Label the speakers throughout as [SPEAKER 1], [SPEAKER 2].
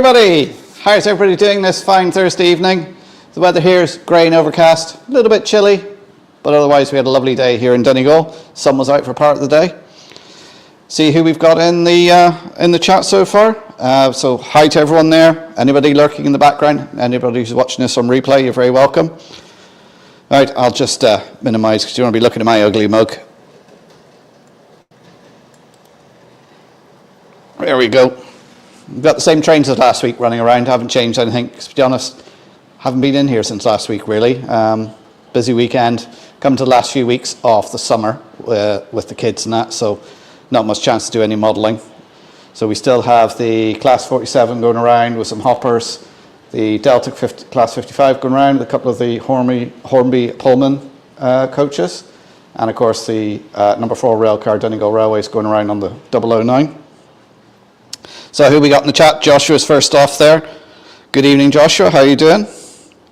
[SPEAKER 1] everybody. How's everybody doing this fine Thursday evening? The weather here is grey and overcast, a little bit chilly, but otherwise we had a lovely day here in Donegal. Sun was out for part of the day. See who we've got in the chat so far. So hi to everyone there. Anybody lurking in the background, anybody who's watching this on replay, you're very welcome. All right, I'll just minimise because you don't want to be looking at my ugly mug. There we go. We've got the same trains as last week running around. Haven't changed anything. To be honest, haven't been in here since last week really. Busy weekend. Come to the last few weeks off the summer with the kids and that, so not much chance to do any modelling. So we still have the Class 47 going around with some hoppers, the Delta Class 55 going around with a couple of the Hornby Pullman coaches, and of course the number 4 railcar Donegal Railway is going around on the 009. So who we got in the chat? Joshua's first off there. Good evening, Joshua. How are you doing?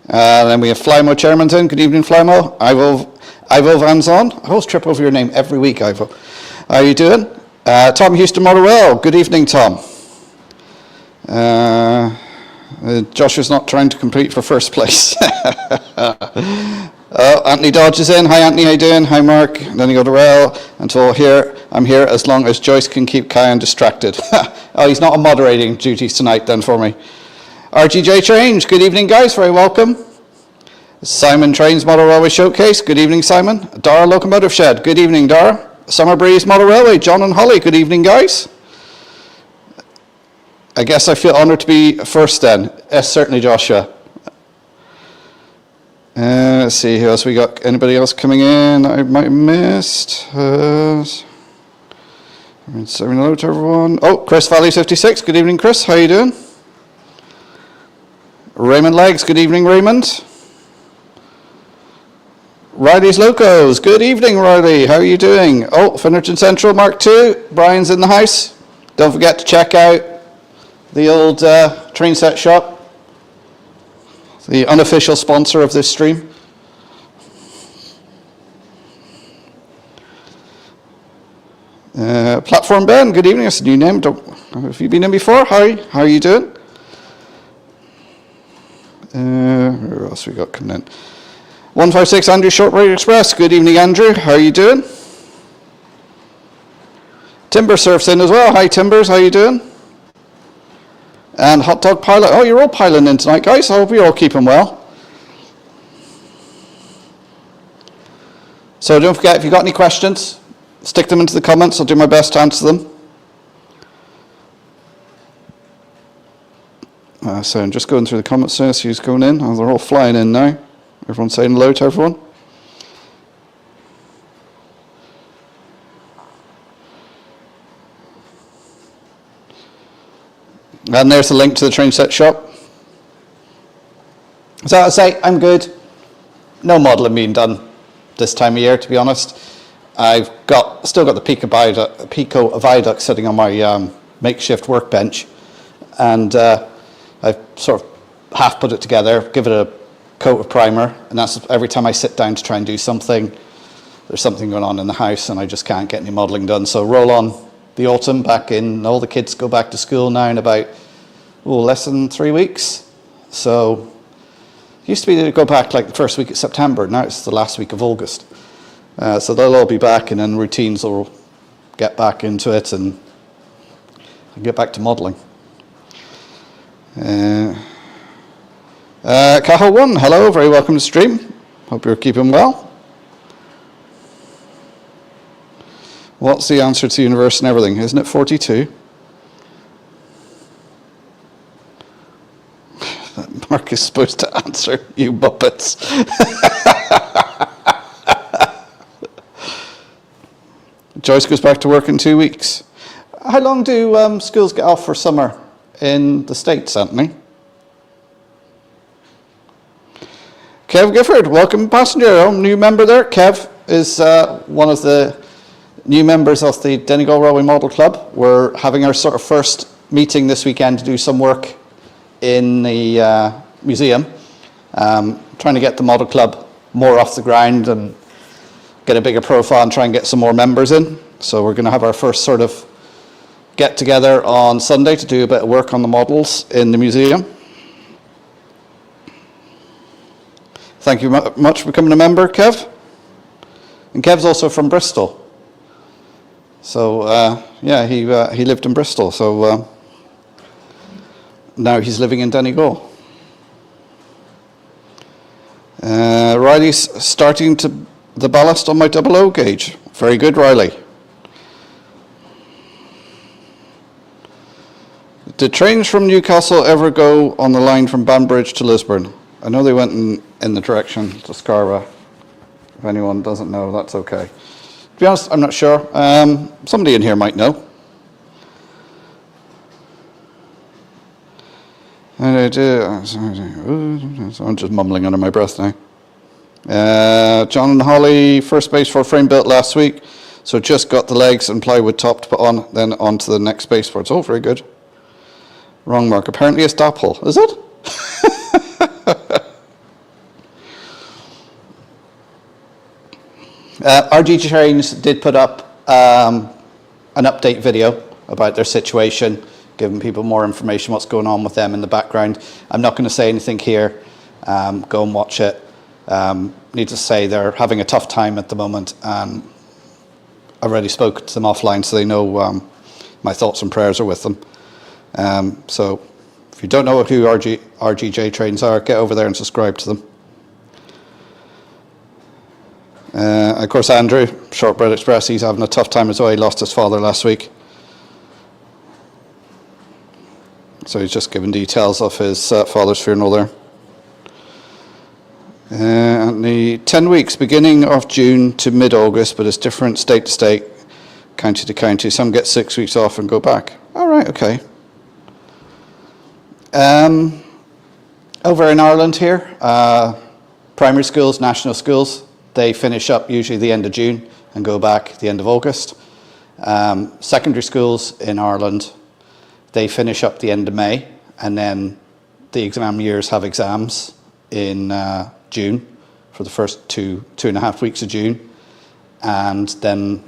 [SPEAKER 1] Then we have Flymo Chairman's in. Good evening, Flymo. Ivo Van's on. I always trip over your name every week, Ivo. How are you doing? Tom Houston Motherwell. Good evening, Tom. Joshua's not trying to compete for first place. Anthony Dodge is in. Hi, Anthony. How you doing? Hi, Mark. Then you go to Rail. Until here, I'm here as long as Joyce can keep Kyan distracted. Oh, he's not on moderating duties tonight then for me. RGJ Trains. Good evening, guys. Very welcome. Simon Trains Model Railway Showcase. Good evening, Simon. Dara Locomotive Shed. Good evening, Dara. Summer Breeze Model Railway. John and Holly. Good evening, guys. I guess I feel honoured to be first then. Yes, certainly, Joshua. Let's see, who else we got? Anybody else coming in I might have missed? Saying hello to everyone. Oh, Chris Valley 56. Good evening, Chris. How are you doing? Raymond Legs. Good evening, Raymond. Riley's Locos. Good evening, Riley. How are you doing? Oh, Finnerton Central Mark II. Brian's in the house. Don't forget to check out the old train set shop. The unofficial sponsor of this stream. Platform Ben, good evening. That's a new name. Have you been in before? Hi, how are you doing? Who else we got coming in? 156 Andrew Shortbread Express. Good evening, Andrew. How are you doing? Timber Surf's in as well. Hi, Timbers. How are you doing? And Hot Dog Pilot. Oh, you're all piling in tonight, guys. I hope you're all keeping well. So don't forget, if you've got any questions, stick them into the comments. I'll do my best to answer them. So I'm just going through the comments there, see who's going in. Oh, they're all flying in now. Everyone's saying hello to everyone. And there's the link to the train set shop. So I say, I'm good. No modelling being done this time of year, to be honest. I've still got the Pico Viaduct sitting on my makeshift workbench, and I've sort of half put it together, give it a coat of primer, and that's every time I sit down to try and do something, there's something going on in the house and I just can't get any modelling done. So roll on the autumn back in, all the kids go back to school now in about less than 3 weeks. So it used to be to go back like the first week of September, now it's the last week of August. So they'll all be back, and then routines will get back into it and get back to modelling. Cahill 1, hello, very welcome to stream. Hope you're keeping well. What's the answer to the universe and everything? Isn't it 42? Mark is supposed to answer, you muppets. Joyce goes back to work in 2 weeks. How long do schools get off for summer in the States, Anthony? Kev Gifford, welcome passenger, new member there. Kev is one of the new members of the Donegal Railway Model Club. We're having our sort of first meeting this weekend to do some work in the museum. Trying to get the Model Club more off the ground and get a bigger profile and try and get some more members in. So we're going to have our first sort of get together on Sunday to do a bit of work on the models in the museum. Thank you much for becoming a member, Kev. And Kev's also from Bristol. So, yeah, he lived in Bristol, so now he's living in Donegal. Riley's starting the ballast on my 00 gauge. Very good, Riley. Did trains from Newcastle ever go on the line from Banbridge to Lisburn? I know they went in the direction to Scarborough. If anyone doesn't know, that's okay. To be honest, I'm not sure. Somebody in here might know. I'm just mumbling under my breath now. John and Holly, first baseboard frame built last week, so just got the legs and plywood top to put on, then on to the next baseboards. Oh, very good. Wrong mark. Apparently a stop hole. Is it? RG Trains did put up an update video about their situation, giving people more information what's going on with them in the background. I'm not going to say anything here. Go and watch it. Need to say they're having a tough time at the moment. I've already spoken to them offline, so they know my thoughts and prayers are with them. So if you don't know who RGJ Trains are, get over there and subscribe to them. Of course, Andrew, Shortbread Express, he's having a tough time as well. He lost his father last week. So he's just given details of his father's funeral there. And the 10 weeks, beginning of June to mid-August, but it's different state to state, county to county. Some get 6 weeks off and go back. All right, okay. Over in Ireland here, primary schools, national schools, they finish up usually the end of June and go back the end of August. Secondary schools in Ireland, they finish up the end of May, and then the exam years have exams in June for the first two and a half weeks of June, and then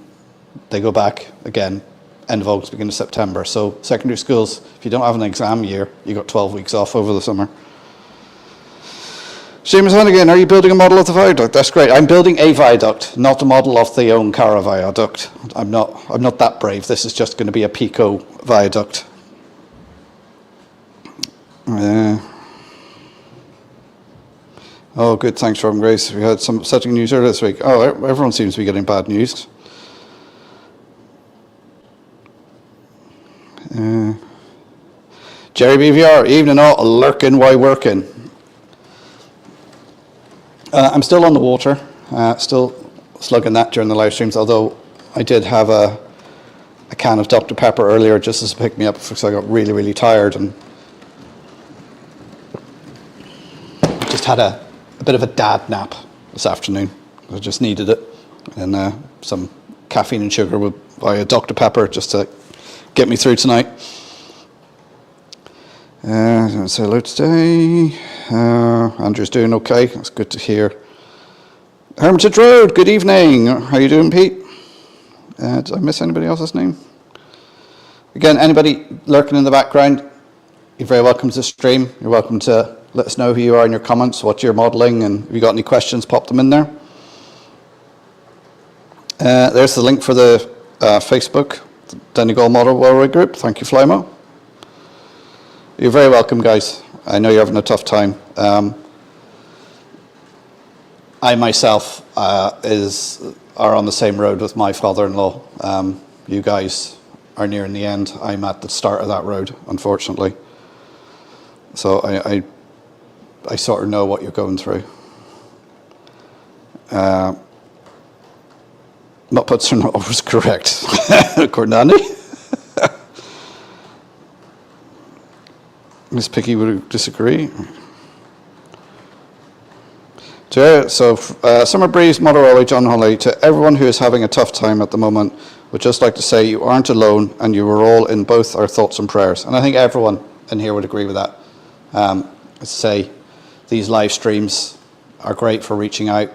[SPEAKER 1] they go back again end of August, beginning of September. So secondary schools, if you don't have an exam year, you got 12 weeks off over the summer. Seamus Hunnigan, are you building a model of the viaduct? That's great. I'm building a viaduct, not a model of the Oankara viaduct. I'm not that brave. This is just going to be a Pico viaduct. Oh, good. Thanks, Robin Grace. We had some setting news earlier this week. Oh, everyone seems to be getting bad news. Jerry BVR, evening all, lurking while working. I'm still on the water, still slugging that during the live streams, although I did have a can of Dr. Pepper earlier just as to pick me up because I got really, really tired and just had a bit of a dad nap this afternoon. I just needed it, and some caffeine and sugar via Dr. Pepper just to get me through tonight. Say hello today. Andrew's doing okay. That's good to hear. Hermitage Road, good evening. How you doing, Pete? Did I miss anybody else's name? Again, anybody lurking in the background, you're very welcome to stream. You're welcome to let us know who you are in your comments, what you're modelling, and if you've got any questions, pop them in there. There's the link for the Facebook, the Donegal Model Railway Group. Thank you, Flymo. You're very welcome, guys. I know you're having a tough time. I myself are on the same road with my father-in-law. You guys are nearing the end. I'm at the start of that road, unfortunately. So I sort of know what you're going through. Muppets are not always correct, according to Andy. Miss Picky would disagree. So, Summer Breeze, Model Railway, John Holly, to everyone who is having a tough time at the moment, would just like to say you aren't alone and you are all in both our thoughts and prayers. And I think everyone in here would agree with that. Let's say these live streams are great for reaching out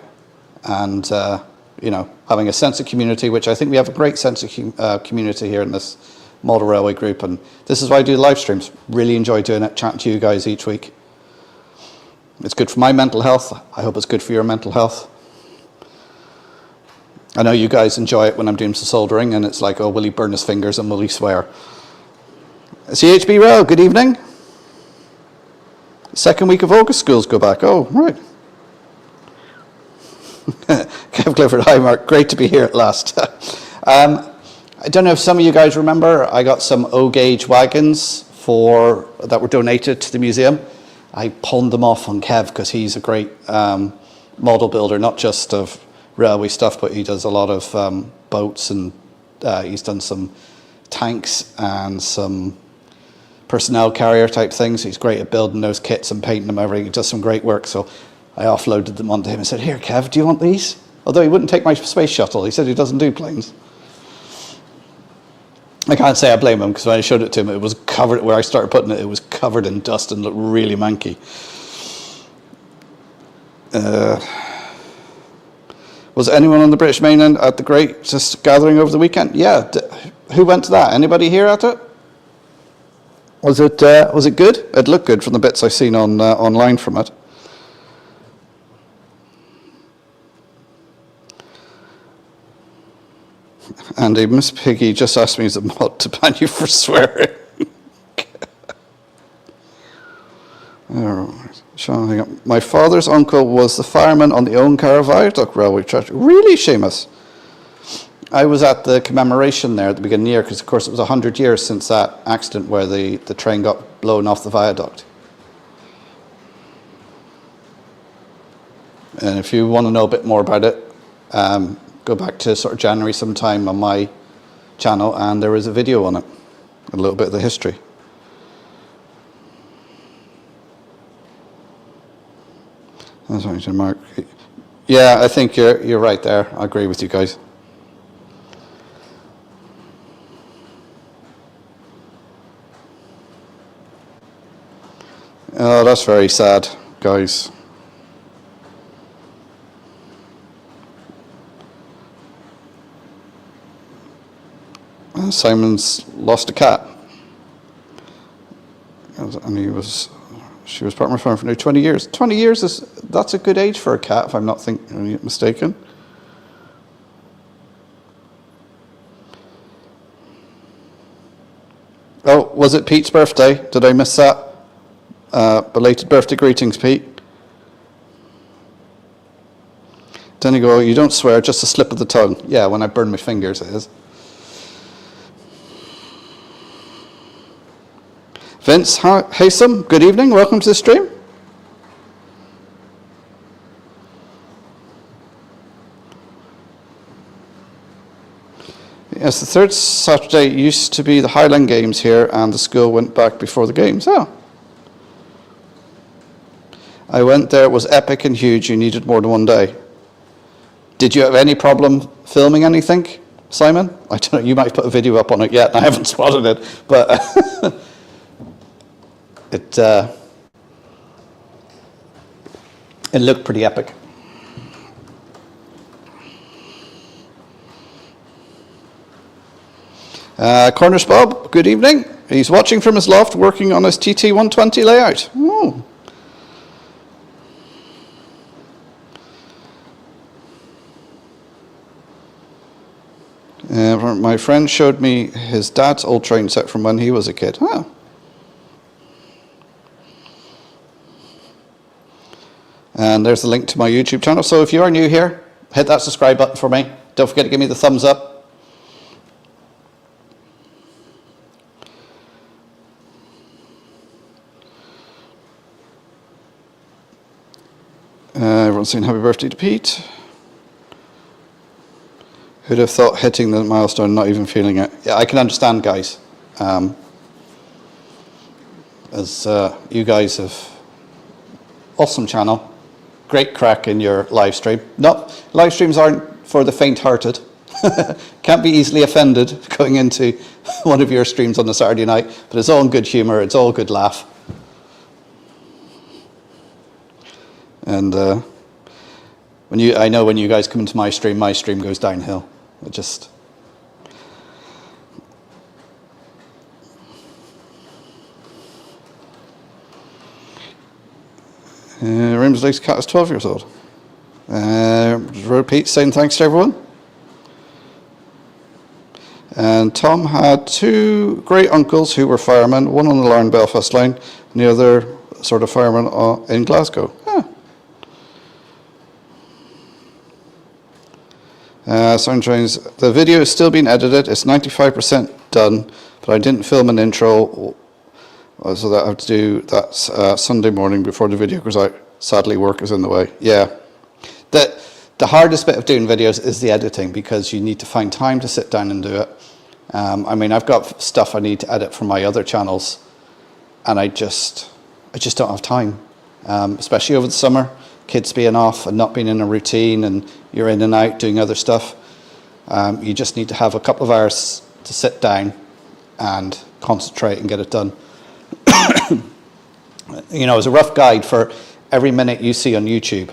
[SPEAKER 1] and, having a sense of community, which I think we have a great sense of community here in this model railway group, and this is why I do live streams. Really enjoy doing it, chatting to you guys each week. It's good for my mental health. I hope it's good for your mental health. I know you guys enjoy it when I'm doing some soldering, and it's like, oh, will he burn his fingers and will he swear? CHB Rail, good evening. Second week of August, schools go back. Oh, right. Kev Clifford, hi Mark, great to be here at last. I don't know if some of you guys remember, I got some O-gauge wagons that were donated to the museum. I pawned them off on Kev because he's a great model builder, not just of railway stuff, but he does a lot of boats, and he's done some tanks and some personnel carrier type things. He's great at building those kits and painting them, everything. He does some great work, so I offloaded them onto him and said, here Kev, do you want these? Although he wouldn't take my space shuttle. He said he doesn't do planes. I can't say I blame him, because when I showed it to him, it was covered, where I started putting it, it was covered in dust and looked really manky. Was anyone on the British mainland at the Great just gathering over the weekend? Yeah. Who went to that? Anybody here at it? Was it good? It looked good from the bits I've seen on online from it. Andy, Miss Piggy just asked me as a mod to ban you for swearing. My father's uncle was the fireman on the Owencarra Viaduct Railway Track. Really, Seamus? I was at the commemoration there at the beginning of the year, because of course it was 100 years since that accident where the train got blown off the viaduct. And if you want to know a bit more about it, go back to sort of January sometime on my channel, and there is a video on it, a little bit of the history. That's right, Mark. Yeah, I think you're right there. I agree with you guys. Oh, that's very sad, guys. Simon's lost a cat, and she was part of my farm for nearly 20 years. 20 years that's a good age for a cat, if I'm not mistaken. Oh, was it Pete's birthday? Did I miss that? Belated birthday greetings, Pete. Donegal, you don't swear, just a slip of the tongue. Yeah, when I burn my fingers, it is. Vince Haysom, good evening, welcome to the stream. Yes, the third Saturday used to be the Highland Games here, and the school went back before the games. Oh. I went there, it was epic and huge, you needed more than one day. Did you have any problem filming anything, Simon? I don't know, you might put a video up on it yet, and I haven't spotted it, but it looked pretty epic. Cornish Bob, good evening. He's watching from his loft, working on his TT120 layout. Oh. My friend showed me his dad's old train set from when he was a kid. Oh. And there's the link to my YouTube channel. So if you are new here, hit that subscribe button for me. Don't forget to give me the thumbs up. Everyone's saying happy birthday to Pete. Who'd have thought hitting the milestone, not even feeling it? Yeah, I can understand, guys. As you guys have awesome channel. Great crack in your live stream. No, live streams aren't for the faint-hearted. Can't be easily offended going into one of your streams on a Saturday night, but it's all in good humour, it's all good laugh. And I know when you guys come into my stream goes downhill. Raymond's latest cat is 12 years old. Repeat saying thanks to everyone. And Tom had 2 great uncles who were firemen, one on the Larne Belfast line, and the other sort of fireman in Glasgow. Sound Trains. The video is still being edited. It's 95% done, but I didn't film an intro, so that I have to do that Sunday morning before the video goes out. Sadly, work is in the way. Yeah. The hardest bit of doing videos is the editing, because you need to find time to sit down and do it. I mean, I've got stuff I need to edit from my other channels, and I just don't have time, especially over the summer. Kids being off and not being in a routine, and you're in and out doing other stuff. You just need to have a couple of hours to sit down and concentrate and get it done. You know, as a rough guide, for every minute you see on YouTube,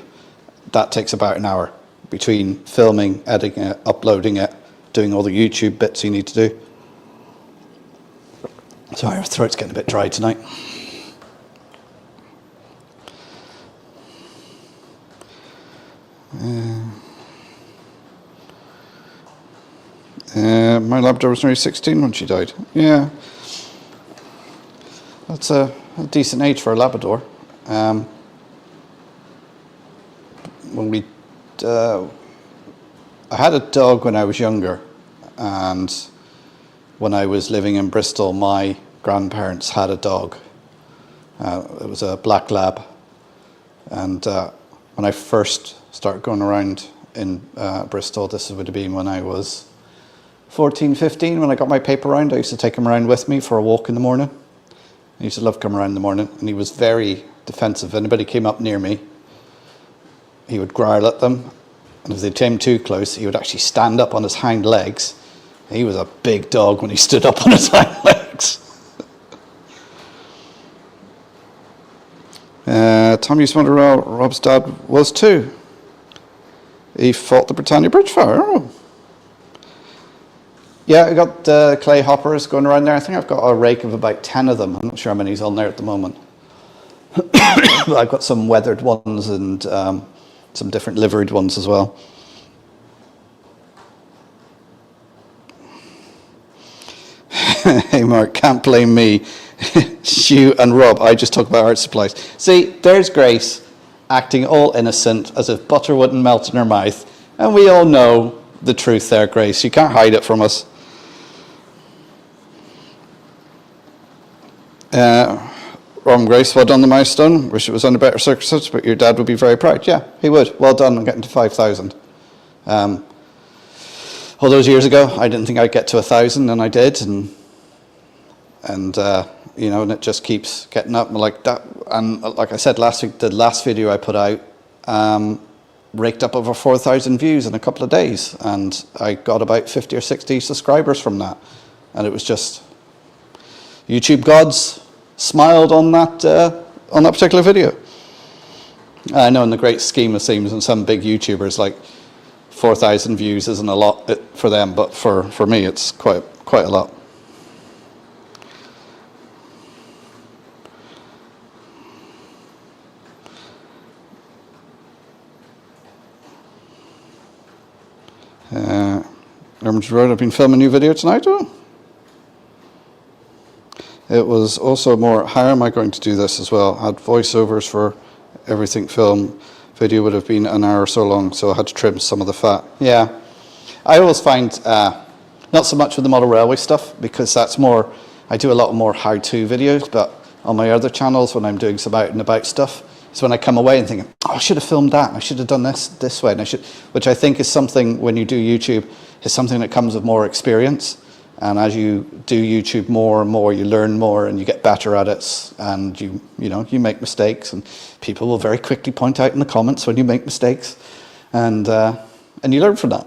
[SPEAKER 1] that takes about an hour between filming, editing it, uploading it, doing all the YouTube bits you need to do. Sorry, my throat's getting a bit dry tonight. My Labrador was nearly 16 when she died. Yeah, that's a decent age for a Labrador. I had a dog when I was younger, and when I was living in Bristol, my grandparents had a dog. It was a black lab, and when I first started going around in Bristol, this would have been when I was 14, 15, when I got my paper round. I used to take him around with me for a walk in the morning. I used to love coming around in the morning, and he was very defensive. If anybody came up near me, he would growl at them, and if they came too close, he would actually stand up on his hind legs. He was a big dog when he stood up on his hind legs. Tom used to wonder how Rob's dad was too. He fought the Britannia Bridge fire. Oh. Yeah, I got clay hoppers going around there. I think I've got a rake of about 10 of them. I'm not sure how many's on there at the moment. But I've got some weathered ones and some different liveried ones as well. Hey Mark, can't blame me. Stu and Rob, I just talk about art supplies. See, there's Grace acting all innocent as if butter wouldn't melt in her mouth. And we all know the truth there, Grace. You can't hide it from us. Grace, well done the milestone. Wish it was under better circumstances, but your dad would be very proud. Yeah, he would. Well done on getting to 5,000. All those years ago, I didn't think I'd get to 1,000, and I did, and you know, and it just keeps getting up like that. And like I said last week, the last video I put out raked up over 4,000 views in a couple of days, and I got about 50 or 60 subscribers from that, and it was just YouTube gods smiled on that particular video. I know in the great scheme of things, and some big YouTubers, like 4,000 views isn't a lot for them, but for me it's quite a lot. Road, I've been filming a new video tonight. Oh. It was also more, how am I going to do this as well? I had voiceovers for everything film. Video would have been an hour or so long, so I had to trim some of the fat. Yeah, I always find, not so much with the model railway stuff, because that's more, I do a lot more how-to videos, but on my other channels, when I'm doing some out and about stuff, it's when I come away and think, oh, I should have filmed that, and I should have done this way, and which I think is something, when you do YouTube, is something that comes with more experience. And as you do YouTube more and more, you learn more and you get better at it, and you make mistakes, and people will very quickly point out in the comments when you make mistakes, and you learn from that.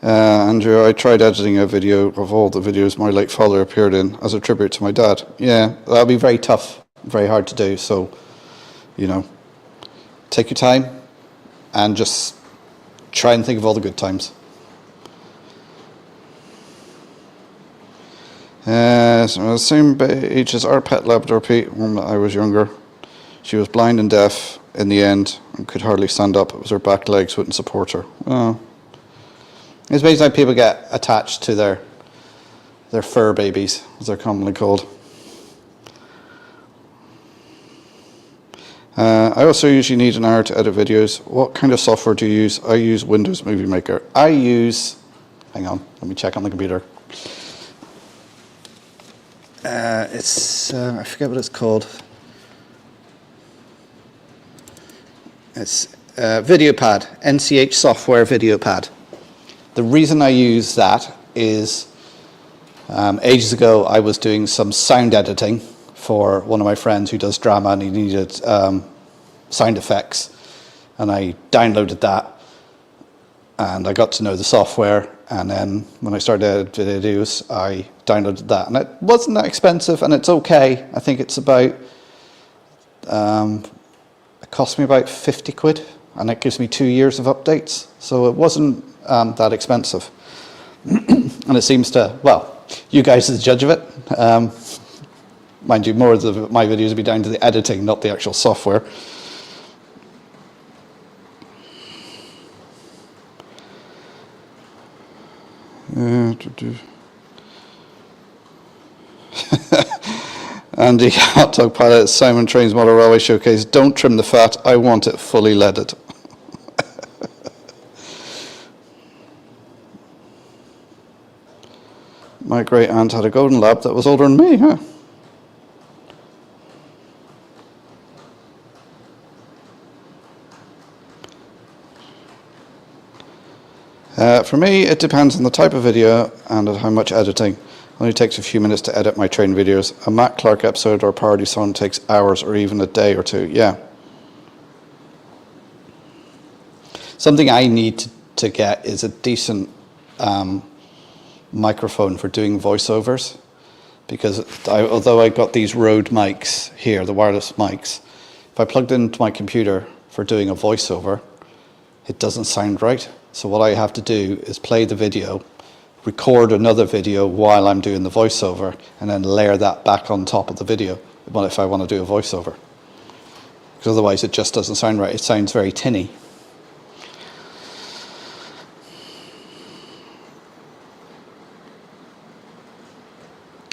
[SPEAKER 1] Andrew, I tried editing a video of all the videos my late father appeared in as a tribute to my dad. Yeah, that'll be very tough, very hard to do. So, take your time and just try and think of all the good times. So the same age as our pet Labrador Pete when I was younger. She was blind and deaf in the end and could hardly stand up. It was her back legs wouldn't support her. Oh. It's basically how people get attached to their fur babies, as they're commonly called. I also usually need an hour to edit videos. What kind of software do you use? I use Windows Movie Maker. I use, hang on, let me check on the computer. I forget what it's called. It's VideoPad, NCH Software VideoPad. The reason I use that is ages ago I was doing some sound editing for one of my friends who does drama, and he needed sound effects, and I downloaded that and I got to know the software, and then when I started editing videos I downloaded that, and it wasn't that expensive and it's okay. I think it's about it cost me about 50 quid and it gives me 2 years of updates, so it wasn't that expensive. And it seems to, well, you guys are the judge of it. Mind you, more of my videos will be down to the editing, not the actual software. Andy, Hot Dog Pilot, Simon Trains Model Railway Showcase. Don't trim the fat, I want it fully leaded. My great aunt had a golden lab that was older than me, huh? For me, it depends on the type of video and at how much editing. It only takes a few minutes to edit my train videos. A Matt Clark episode or a parody song takes hours or even a day or two, yeah. Something I need to get is a decent microphone for doing voiceovers, because although I got these Rode mics here, the wireless mics, if I plugged into my computer for doing a voiceover, it doesn't sound right. So what I have to do is play the video, record another video while I'm doing the voiceover, and then layer that back on top of the video if I want to do a voiceover. Because otherwise it just doesn't sound right. It sounds very tinny.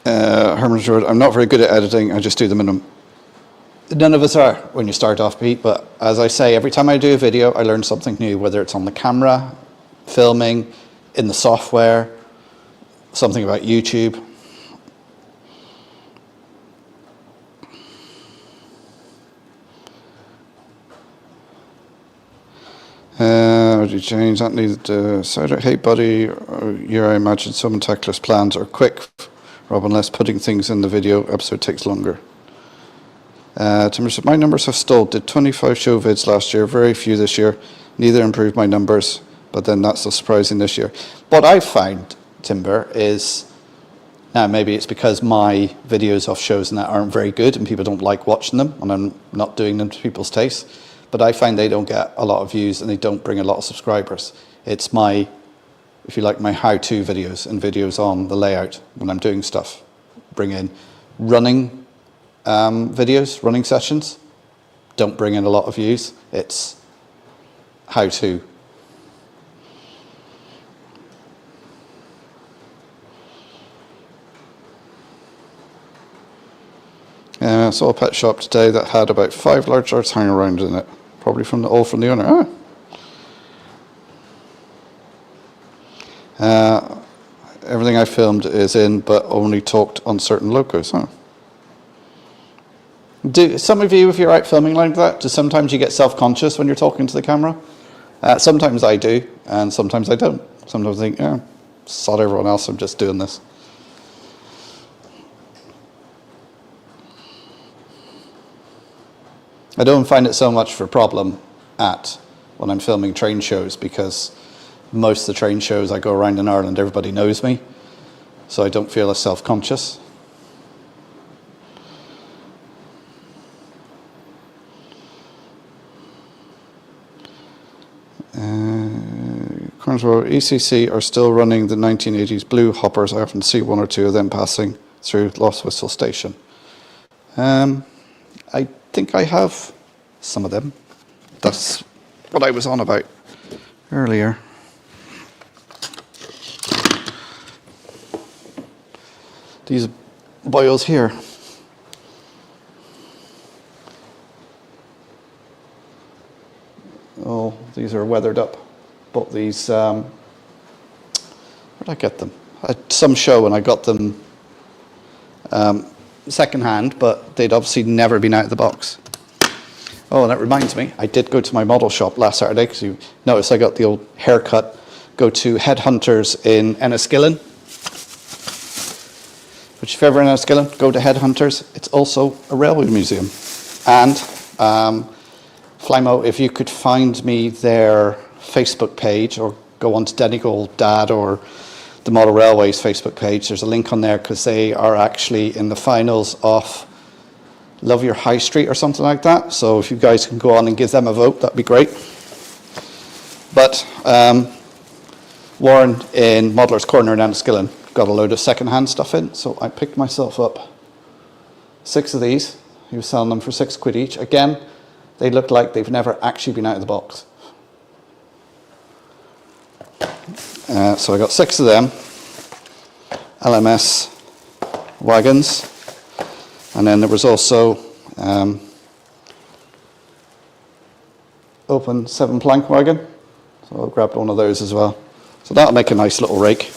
[SPEAKER 1] Herman's Road, I'm not very good at editing, I just do the minimum. None of us are when you start off, Pete, but as I say, every time I do a video, I learn something new, whether it's on the camera, filming, in the software, something about YouTube. How do you change that? Needed cider. Hey buddy, here I imagine some techless plans are quick, Rob, unless putting things in the video episode takes longer. Timber said, my numbers have stalled. Did 25 show vids last year, very few this year. Neither improved my numbers, but then not so surprising this year. What I find, Timber, is, now maybe it's because my videos of shows and that aren't very good and people don't like watching them, and I'm not doing them to people's taste, but I find they don't get a lot of views and they don't bring a lot of subscribers. It's my, if you like, my how-to videos and videos on the layout when I'm doing stuff. Bring in running videos, running sessions, don't bring in a lot of views. It's how to. I saw a pet shop today that had about 5 large darts hanging around in it, probably from the owner. Everything I filmed is in, but only talked on certain locos, huh? Do some of you, if you're out filming like that, do sometimes you get self-conscious when you're talking to the camera? Sometimes I do, and sometimes I don't. Sometimes I think, yeah, sod everyone else, I'm just doing this. I don't find it so much of a problem when I'm filming train shows, because most of the train shows I go around in Ireland, everybody knows me, so I don't feel as self-conscious. ECC are still running the 1980s blue hoppers. I often see one or two of them passing. through Lost Whistle Station. I think I have some of them. That's what I was on about earlier. These boils here. Oh, these are weathered up. Bought these, where did I get them? At some show, and I got them second hand, but they'd obviously never been out of the box. Oh, and that reminds me, I did go to my model shop last Saturday, because you notice I got the old haircut. Go to Headhunters in Enniskillen. Which, if you're ever in Enniskillen, go to Headhunters. It's also a railway museum. And Flymo, if you could find me their Facebook page, or go on to Donegal Dad or the Model Railways Facebook page, there's a link on there, because they are actually in the finals of Love Your High Street or something like that. So if you guys can go on and give them a vote, that'd be great. But Warren in Modeller's Corner in Enniskillen got a load of second-hand stuff in, so I picked myself up 6 of these. He was selling them for £6 each. Again, they look like they've never actually been out of the box. So I got 6 of them, LMS wagons, and then there was also open 7-plank wagon, so I grabbed one of those as well. So that'll make a nice little rake.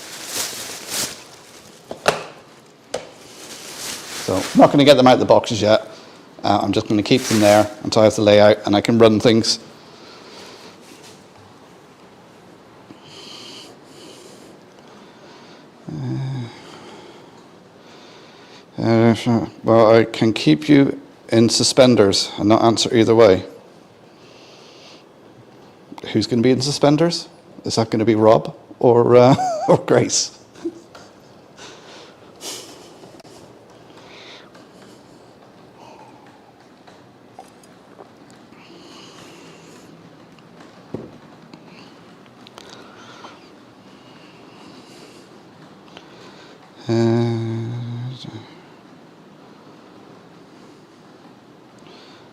[SPEAKER 1] So I'm not going to get them out of the boxes yet. I'm just going to keep them there until I have the layout and I can run things. Well, I can keep you in suspenders and not answer either way. Who's going to be in suspenders? Is that going to be Rob or or Grace?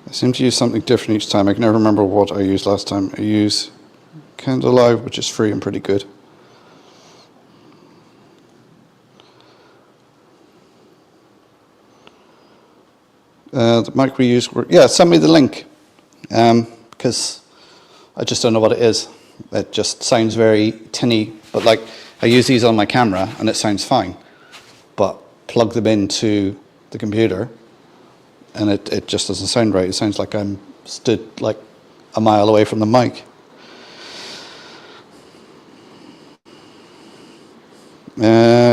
[SPEAKER 1] I seem to use something different each time. I can never remember what I used last time. I use Candle Live, which is free and pretty good. The mic we use, yeah, send me the link, because I just don't know what it is. It just sounds very tinny, but like I use these on my camera and it sounds fine, but plug them into the computer and it just doesn't sound right. It sounds like I'm stood like a mile away from the mic.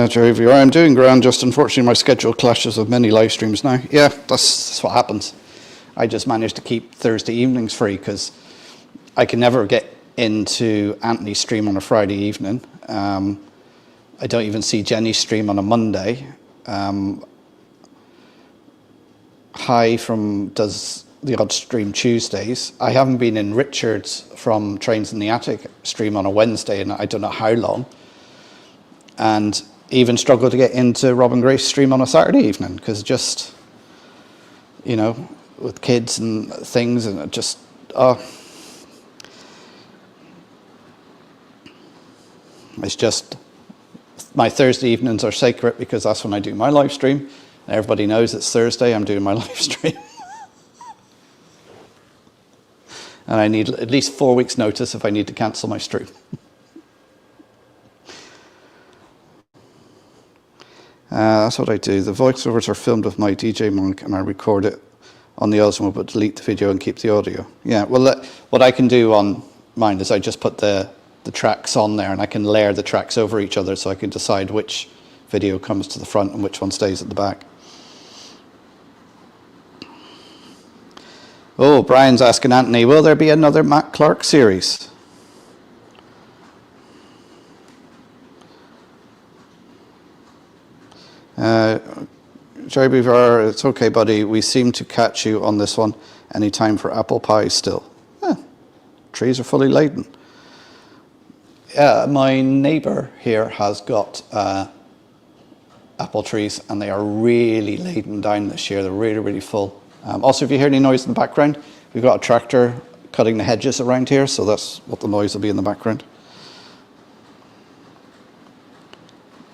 [SPEAKER 1] Jerry, I'm doing grand, just unfortunately my schedule clashes with many live streams now. Yeah, that's what happens. I just managed to keep Thursday evenings free because I can never get into Anthony's stream on a Friday evening. I don't even see Jenny's stream on a Monday. Hi does the odd stream Tuesdays. I haven't been in Richard's from Trains in the Attic stream on a Wednesday and I don't know how long. And even struggle to get into Rob and Grace stream on a Saturday evening because just, you know, with kids and things and it just, it's just, my Thursday evenings are sacred because that's when I do my live stream. And everybody knows it's Thursday, I'm doing my live stream. And I need at least 4 weeks notice if I need to cancel my stream. That's what I do. The voiceovers are filmed with my DJ Monk and I record it on the Osmo but delete the video and keep the audio. Yeah, well, what I can do on mine is I just put the tracks on there and I can layer the tracks over each other so I can decide which video comes to the front and which one stays at the back. Oh, Brian's asking Anthony, will there be another Matt Clark series? Jerry Beaver, it's okay, buddy. We seem to catch you on this one. Any time for apple pie still? Trees are fully laden. My neighbour here has got apple trees, and they are really laden down this year. They're really, really full. Also, if you hear any noise in the background, we've got a tractor cutting the hedges around here, so that's what the noise will be in the background.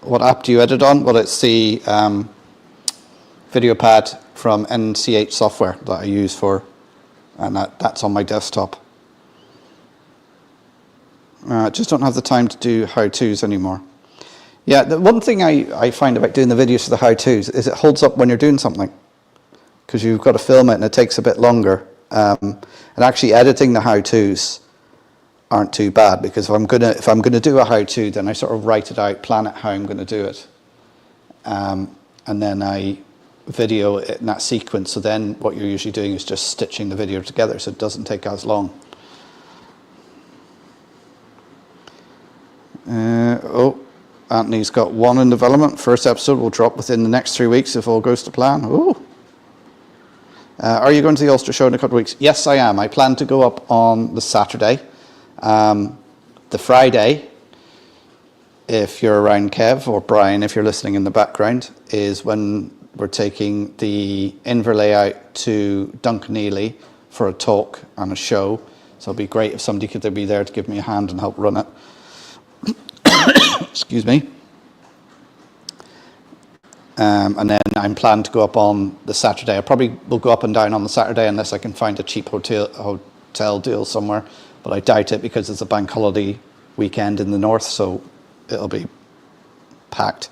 [SPEAKER 1] What app do you edit on? Well, it's the video pad from NCH Software that I use for, and that's on my desktop. Just don't have the time to do how-tos anymore. Yeah, the one thing I find about doing the videos for the how-tos is it holds up when you're doing something, because you've got to film it and it takes a bit longer. And actually editing the how-tos aren't too bad, because if I'm gonna do a how-to, then I sort of write it out, plan it how I'm going to do it, and then I video it in that sequence. So then what you're usually doing is just stitching the video together, so it doesn't take as long. Anthony's got one in development. First episode will drop within the next 3 weeks if all goes to plan. Ooh. Are you going to the Ulster show in a couple of weeks? Yes, I am. I plan to go up on the Saturday. The Friday, if you're around, Kev, or Brian, if you're listening in the background, is when we're taking the Inver layout to Duncanely for a talk and a show. So it'd be great if somebody could be there to give me a hand and help run it. Excuse me. And then I'm planning to go up on the Saturday. I probably will go up and down on the Saturday unless I can find a cheap hotel deal somewhere. But I doubt it, because it's a bank holiday weekend in the north, so it'll be packed.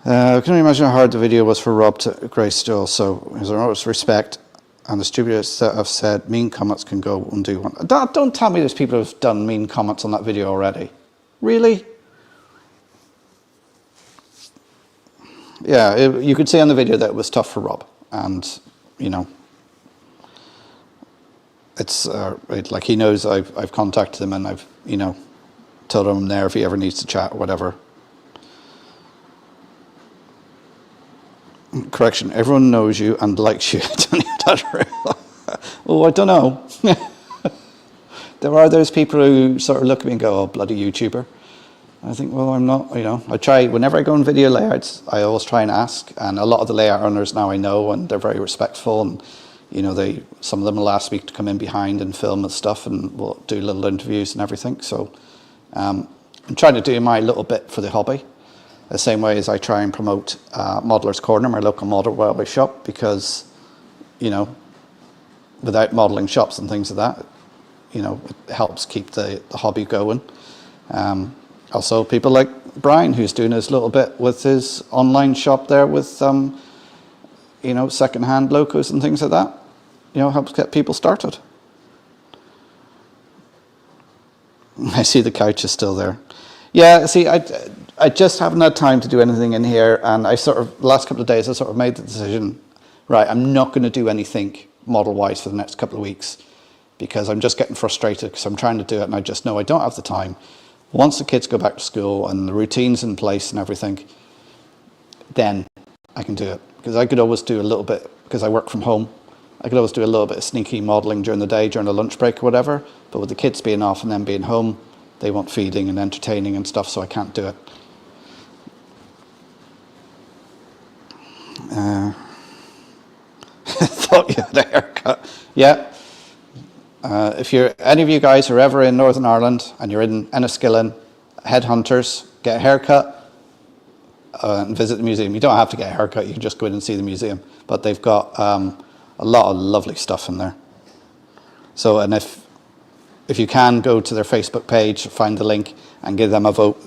[SPEAKER 1] Can you imagine how hard the video was for Rob to grace still? So there's always respect, and the studios that have said mean comments can go and do one. Don't tell me there's people who've done mean comments on that video already. Really? Yeah, you could see on the video that it was tough for Rob, and you know, it's like he knows I've contacted him, and I've told him I'm there if he ever needs to chat or whatever. Correction, everyone knows you and likes you. Oh, I don't know. There are those people who sort of look at me and go, "Oh, bloody YouTuber." I think, well, I'm not, I try, whenever I go on video layouts, I always try and ask, and a lot of the layout owners now I know, and they're very respectful, and, some of them will ask me to come in behind and film and stuff, and we'll do little interviews and everything, so I'm trying to do my little bit for the hobby, the same way as I try and promote Modeller's Corner, my local model railway shop, because, without modelling shops and things like that, it helps keep the hobby going. Also, people like Brian, who's doing his little bit with his online shop there with, second-hand locos and things like that. Helps get people started. I see the couch is still there. Yeah, see, I just haven't had time to do anything in here, and the last couple of days, I sort of made the decision, right, I'm not going to do anything model-wise for the next couple of weeks, because I'm just getting frustrated, because I'm trying to do it, and I just know I don't have the time. Once the kids go back to school and the routine's in place and everything, then I can do it. Because I could always do a little bit, because I work from home, I could always do a little bit of sneaky modelling during the day, during a lunch break or whatever. But with the kids being off and them being home, they want feeding and entertaining and stuff, so I can't do it. I thought you had a haircut. Yeah. If any of you guys are ever in Northern Ireland and you're in Enniskillen, Headhunters, get a haircut and visit the museum. You don't have to get a haircut, you can just go in and see the museum. But they've got a lot of lovely stuff in there. So, and if you can, go to their Facebook page, find the link and give them a vote.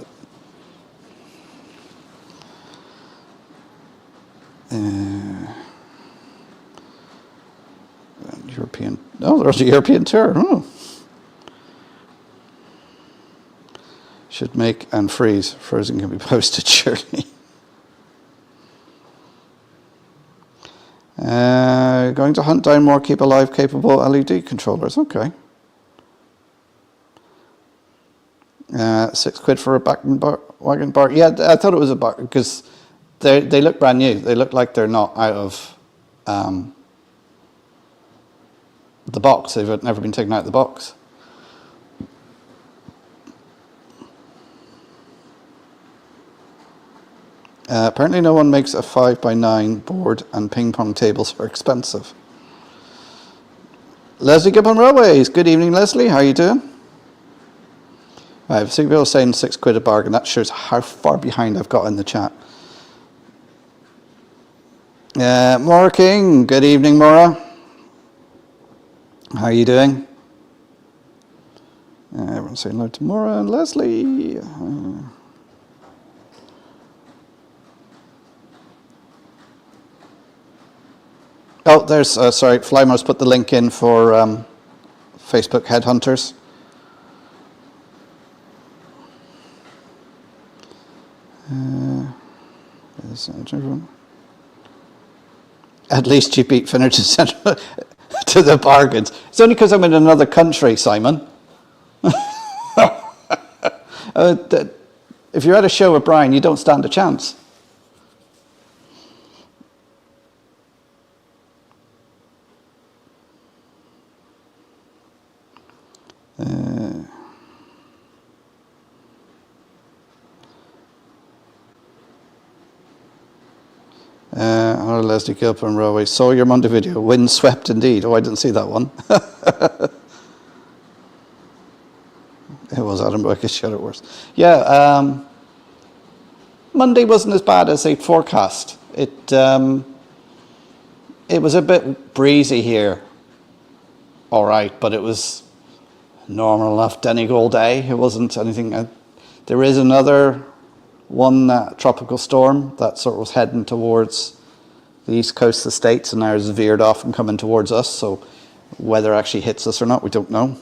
[SPEAKER 1] European. Oh, there's a European tour. Oh. Should make and freeze. Frozen can be posted, surely. Going to hunt down more keep alive capable LED controllers. Okay. £6 for a wagon bar. Yeah, I thought it was a bar because they look brand new. They look like they're not out of the box. They've never been taken out of the box. Apparently no one makes a 5x9 board and ping pong tables are expensive. Leslie Gibbon Railways. Good evening, Leslie. How are you doing? I've seen people saying £6 a bargain. That shows how far behind I've got in the chat. Maura King. Good evening, Maura. How are you doing? Everyone's saying hello to Maura and Leslie. Oh, there's, sorry, Flymo's put the link in for Facebook Headhunters. At least you beat Furniture Centre to the bargains. It's only because I'm in another country, Simon. If you're at a show with Brian, you don't stand a chance. Hello, Leslie Gilpin Railway. Saw your Monday video. Windswept indeed. Oh, I didn't see that one. It was Adam Buckus, shut it worse. Yeah, Monday wasn't as bad as they'd forecast. It was a bit breezy here. All right, but it was normal enough Donegal day. It wasn't anything. There is another one tropical storm that sort of was heading towards the east coast of the States and now has veered off and coming towards us. So whether it actually hits us or not, we don't know.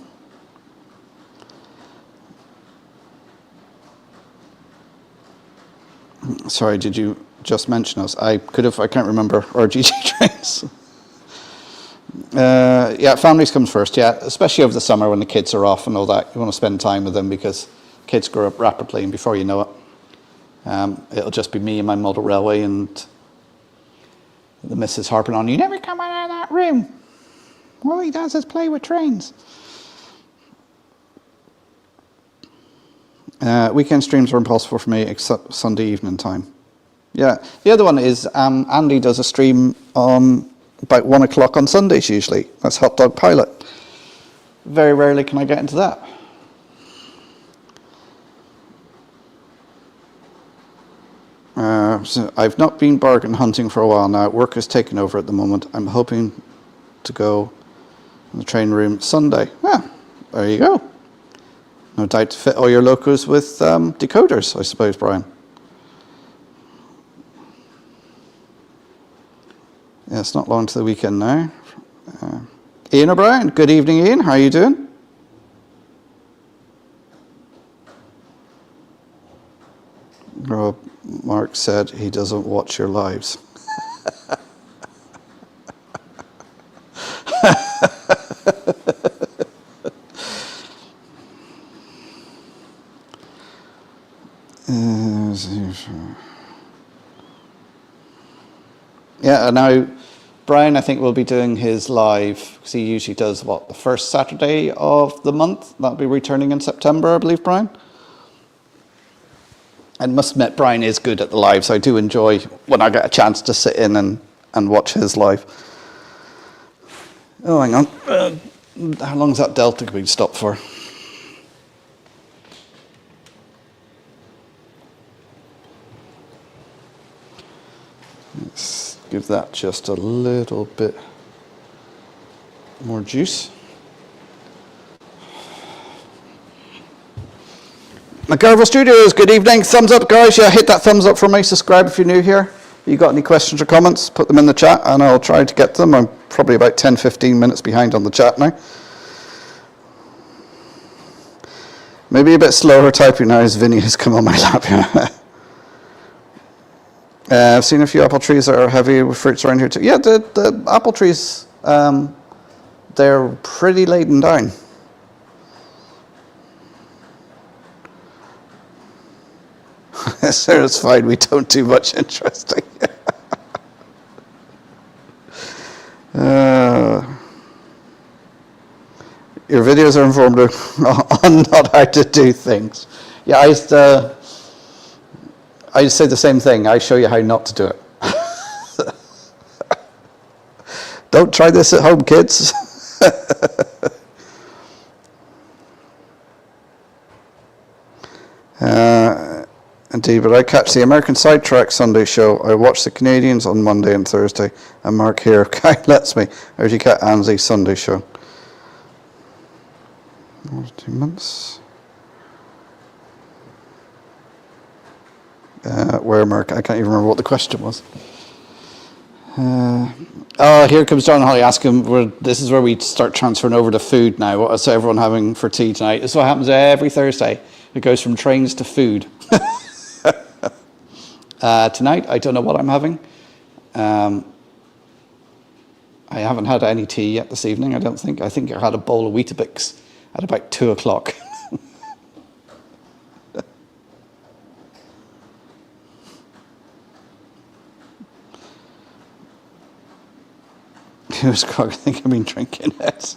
[SPEAKER 1] Sorry, did you just mention us? I can't remember. RGG trains. Yeah, families comes first, yeah, especially over the summer when the kids are off and all that. You want to spend time with them because kids grow up rapidly and before you know it, it'll just be me and my model railway and the missus harping on, you never come out of that room. All he does is play with trains. Weekend streams are impossible for me except Sunday evening time. Yeah, the other one is Andy does a stream about 1 o'clock on Sundays usually. That's Hot Dog Pilot. Very rarely can I get into that. So I've not been bargain hunting for a while now. Work is taken over at the moment. I'm hoping to go in the train room Sunday. Yeah, there you go. No doubt to fit all your locos with decoders, I suppose, Brian. Yeah, it's not long to the weekend now. Ian O'Brien, good evening, Ian. How are you doing? Rob Mark said he doesn't watch your lives. Yeah, now Brian, I think, will be doing his live because he usually does the first Saturday of the month. That'll be returning in September, I believe, Brian. I must admit, Brian is good at the live, so I do enjoy when I get a chance to sit in and watch his live. Oh, hang on. How long is that Delta being stopped for? Let's give that just a little bit more juice. McGarville Studios, good evening. Thumbs up, guys. Yeah, hit that thumbs up for me. Subscribe if you're new here. If you got any questions or comments, put them in the chat and I'll try to get them. I'm probably about 10-15 minutes behind on the chat now. Maybe a bit slower typing now as Vinny has come on my lap. I've seen a few apple trees that are heavy with fruits around here too. Yeah, the apple trees, they're pretty laden down. Sir, it's fine, we don't do much interesting. Your videos are informative on not how to do things. Yeah, I say the same thing. I show you how not to do it. Don't try this at home, kids. Indeed, but I catch the American Sidetrack Sunday show. I watch the Canadians on Monday and Thursday, and Mark here lets me. Or do you catch Ansley's Sunday show? 2 months. Where, Mark? I can't even remember what the question was. Here comes John Holly asking, this is where we start transferring over to food now. What is everyone having for tea tonight? This is what happens every Thursday. It goes from trains to food. Tonight, I don't know what I'm having. I haven't had any tea yet this evening, I don't think. I think I had a bowl of Weetabix at about 2 o'clock. Who's Crog? I think I've been drinking it.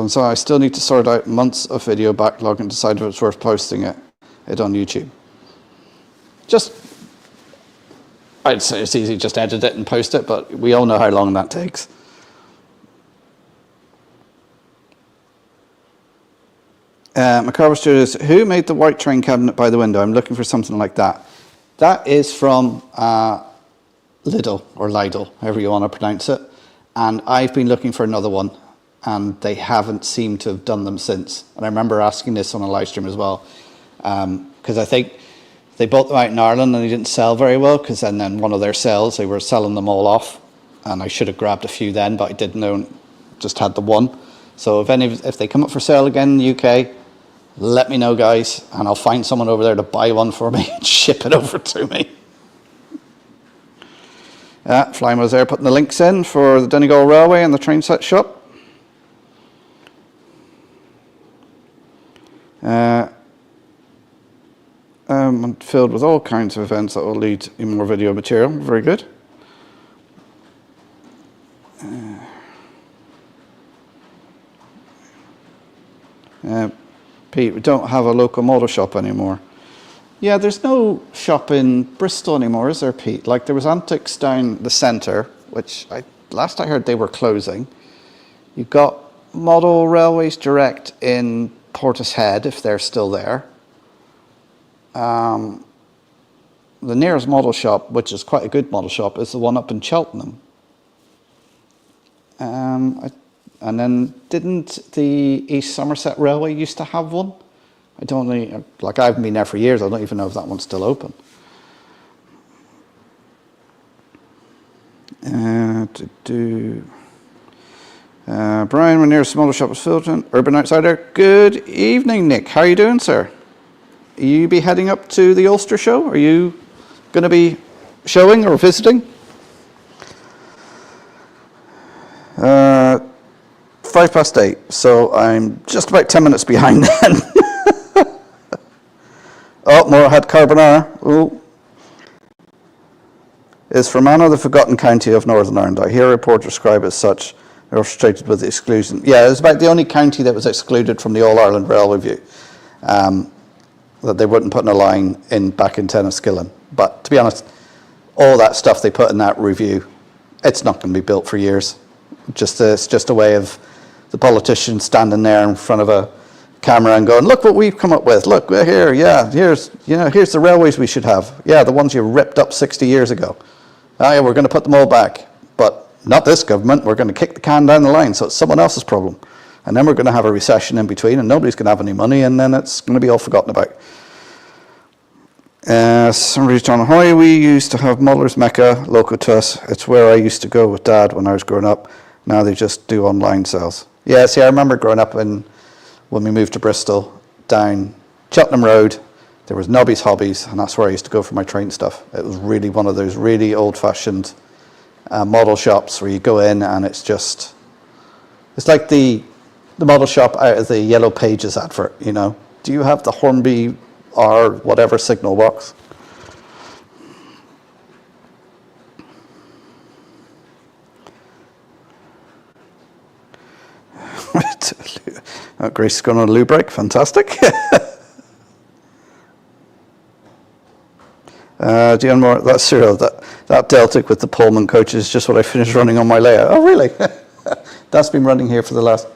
[SPEAKER 1] So I still need to sort out months of video backlog and decide if it's worth posting it on YouTube. I'd say it's easy, just edit it and post it, but we all know how long that takes. Macabre Studios, who made the white train cabinet by the window? I'm looking for something like that. That is from Lidl, or Lidl, however you want to pronounce it. And I've been looking for another one, and they haven't seemed to have done them since. And I remember asking this on a live stream as well, because I think they bought them out in Ireland and they didn't sell very well, because then one of their sales, they were selling them all off. And I should have grabbed a few then, but I didn't know, just had the one. So if they come up for sale again in the UK, let me know, guys, and I'll find someone over there to buy one for me and ship it over to me. Flying was there putting the links in for the Donegal Railway and the train set shop. Filled with all kinds of events that will lead in more video material. Very good. Pete, we don't have a local model shop anymore. Yeah, there's no shop in Bristol anymore, is there, Pete? Like, there was Antics down the centre, which last I heard they were closing. You've got Model Railways Direct in Portishead, if they're still there. The nearest model shop, which is quite a good model shop, is the one up in Cheltenham. And then didn't the East Somerset Railway used to have one? I haven't been there for years. I don't even know if that one's still open. Brian, my nearest model shop is Filton. Urban Outsider. Good evening, Nick. How are you doing, sir? You be heading up to the Ulster show? Are you going to be showing or visiting? 8:05, so I'm just about 10 minutes behind then. Oh, Moorhead Carbonara. Ooh. Is Fermanagh the forgotten county of Northern Ireland? I hear a report describe it as such. They're frustrated with the exclusion. Yeah, it was about the only county that was excluded from the All-Ireland Rail Review. That they wouldn't put in a line back in Tenniskillen. But to be honest, all that stuff they put in that review, it's not going to be built for years. It's just a way of the politicians standing there in front of a camera and going, look what we've come up with. Look, we're here. Yeah, here's the railways we should have. Yeah, the ones you ripped up 60 years ago. Oh, yeah, we're going to put them all back. But not this government. We're going to kick the can down the line, so it's someone else's problem. And then we're going to have a recession in between, and nobody's going to have any money, and then it's going to be all forgotten about. Somebody's John Hoy. We used to have Muller's Mecca local to us. It's where I used to go with Dad when I was growing up. Now they just do online sales. Yeah, see, I remember growing up when we moved to Bristol, down Cheltenham Road, there was Nobby's Hobbies, and that's where I used to go for my train stuff. It was really one of those really old-fashioned model shops where you go in and it's like the model shop out of the Yellow Pages advert, you know. Do you have the Hornby or whatever signal box? Grace is going on a loo break. Fantastic. Dion Moore, that's Cyril. That Deltic with the Pullman coach is just what I finished running on my layout. Oh, really? That's been running here for the last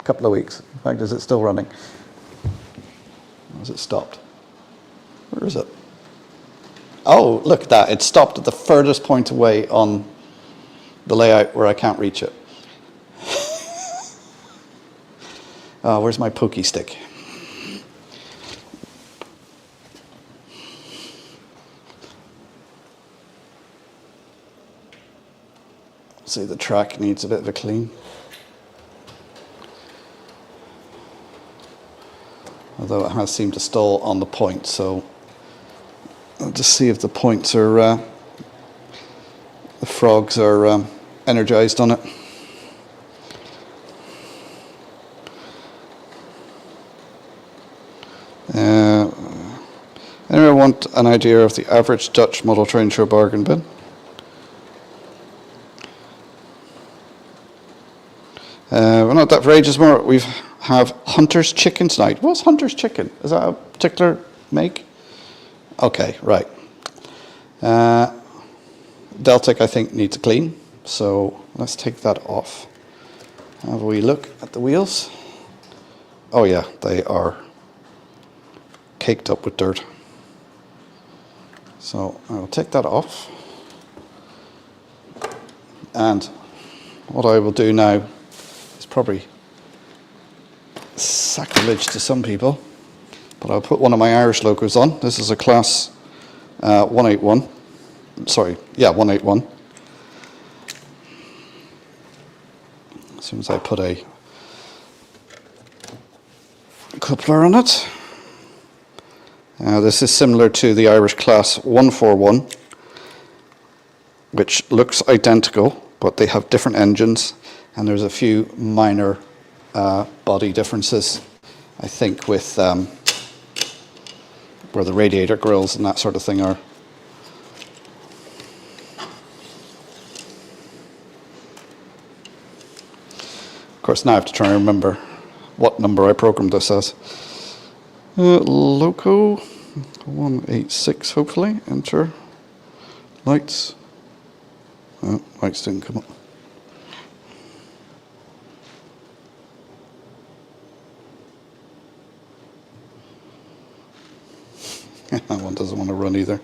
[SPEAKER 1] couple of weeks. In fact, is it still running? Or has it stopped? Where is it? Oh, look at that. It stopped at the furthest point away on the layout where I can't reach it. Oh, where's my pokey stick? See, the track needs a bit of a clean. Although it has seemed to stall on the point, so I'll just see if the points are, the frogs are energized on it. Anyone want an idea of the average Dutch model train show bargain bin? We're not that for ages more. We have Hunter's Chicken tonight. What's Hunter's Chicken? Is that a particular make? Okay, right. Deltic, I think, needs a clean. So let's take that off. Have a wee look at the wheels. Oh yeah, they are caked up with dirt. So I'll take that off. And what I will do now is probably sacrilege to some people, but I'll put one of my Irish logos on. This is a class 181. Sorry, yeah, 181. As soon as I put a coupler on it. This is similar to the Irish class 141, which looks identical, but they have different engines, and there's a few minor body differences, I think, with where the radiator grills and that sort of thing are. Of course, now I have to try and remember what number I programmed this as. Loco 186, hopefully. Enter. Lights. Oh, lights didn't come up. That one doesn't want to run either.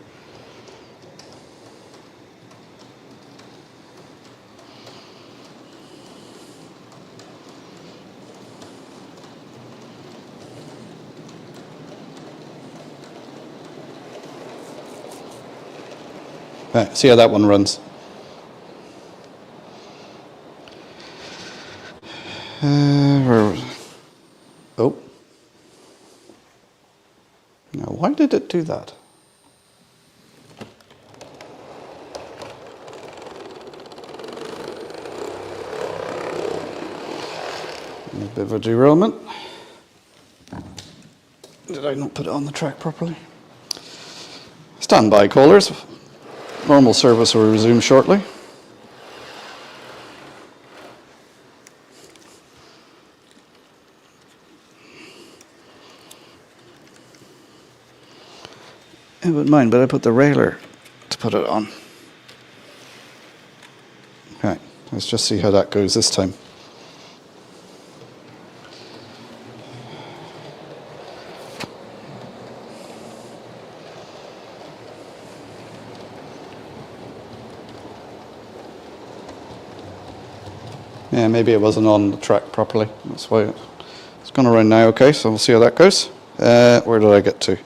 [SPEAKER 1] Right, see how that one runs. Oh. Now, why did it do that? A bit of a derailment. Did I not put it on the track properly? Stand by, callers. Normal service will resume shortly. I wouldn't mind, but I put the railer to put it on. Okay, let's just see how that goes this time. Yeah, maybe it wasn't on the track properly. That's why it's gone around now. Okay, so we'll see how that goes. Where did I get to?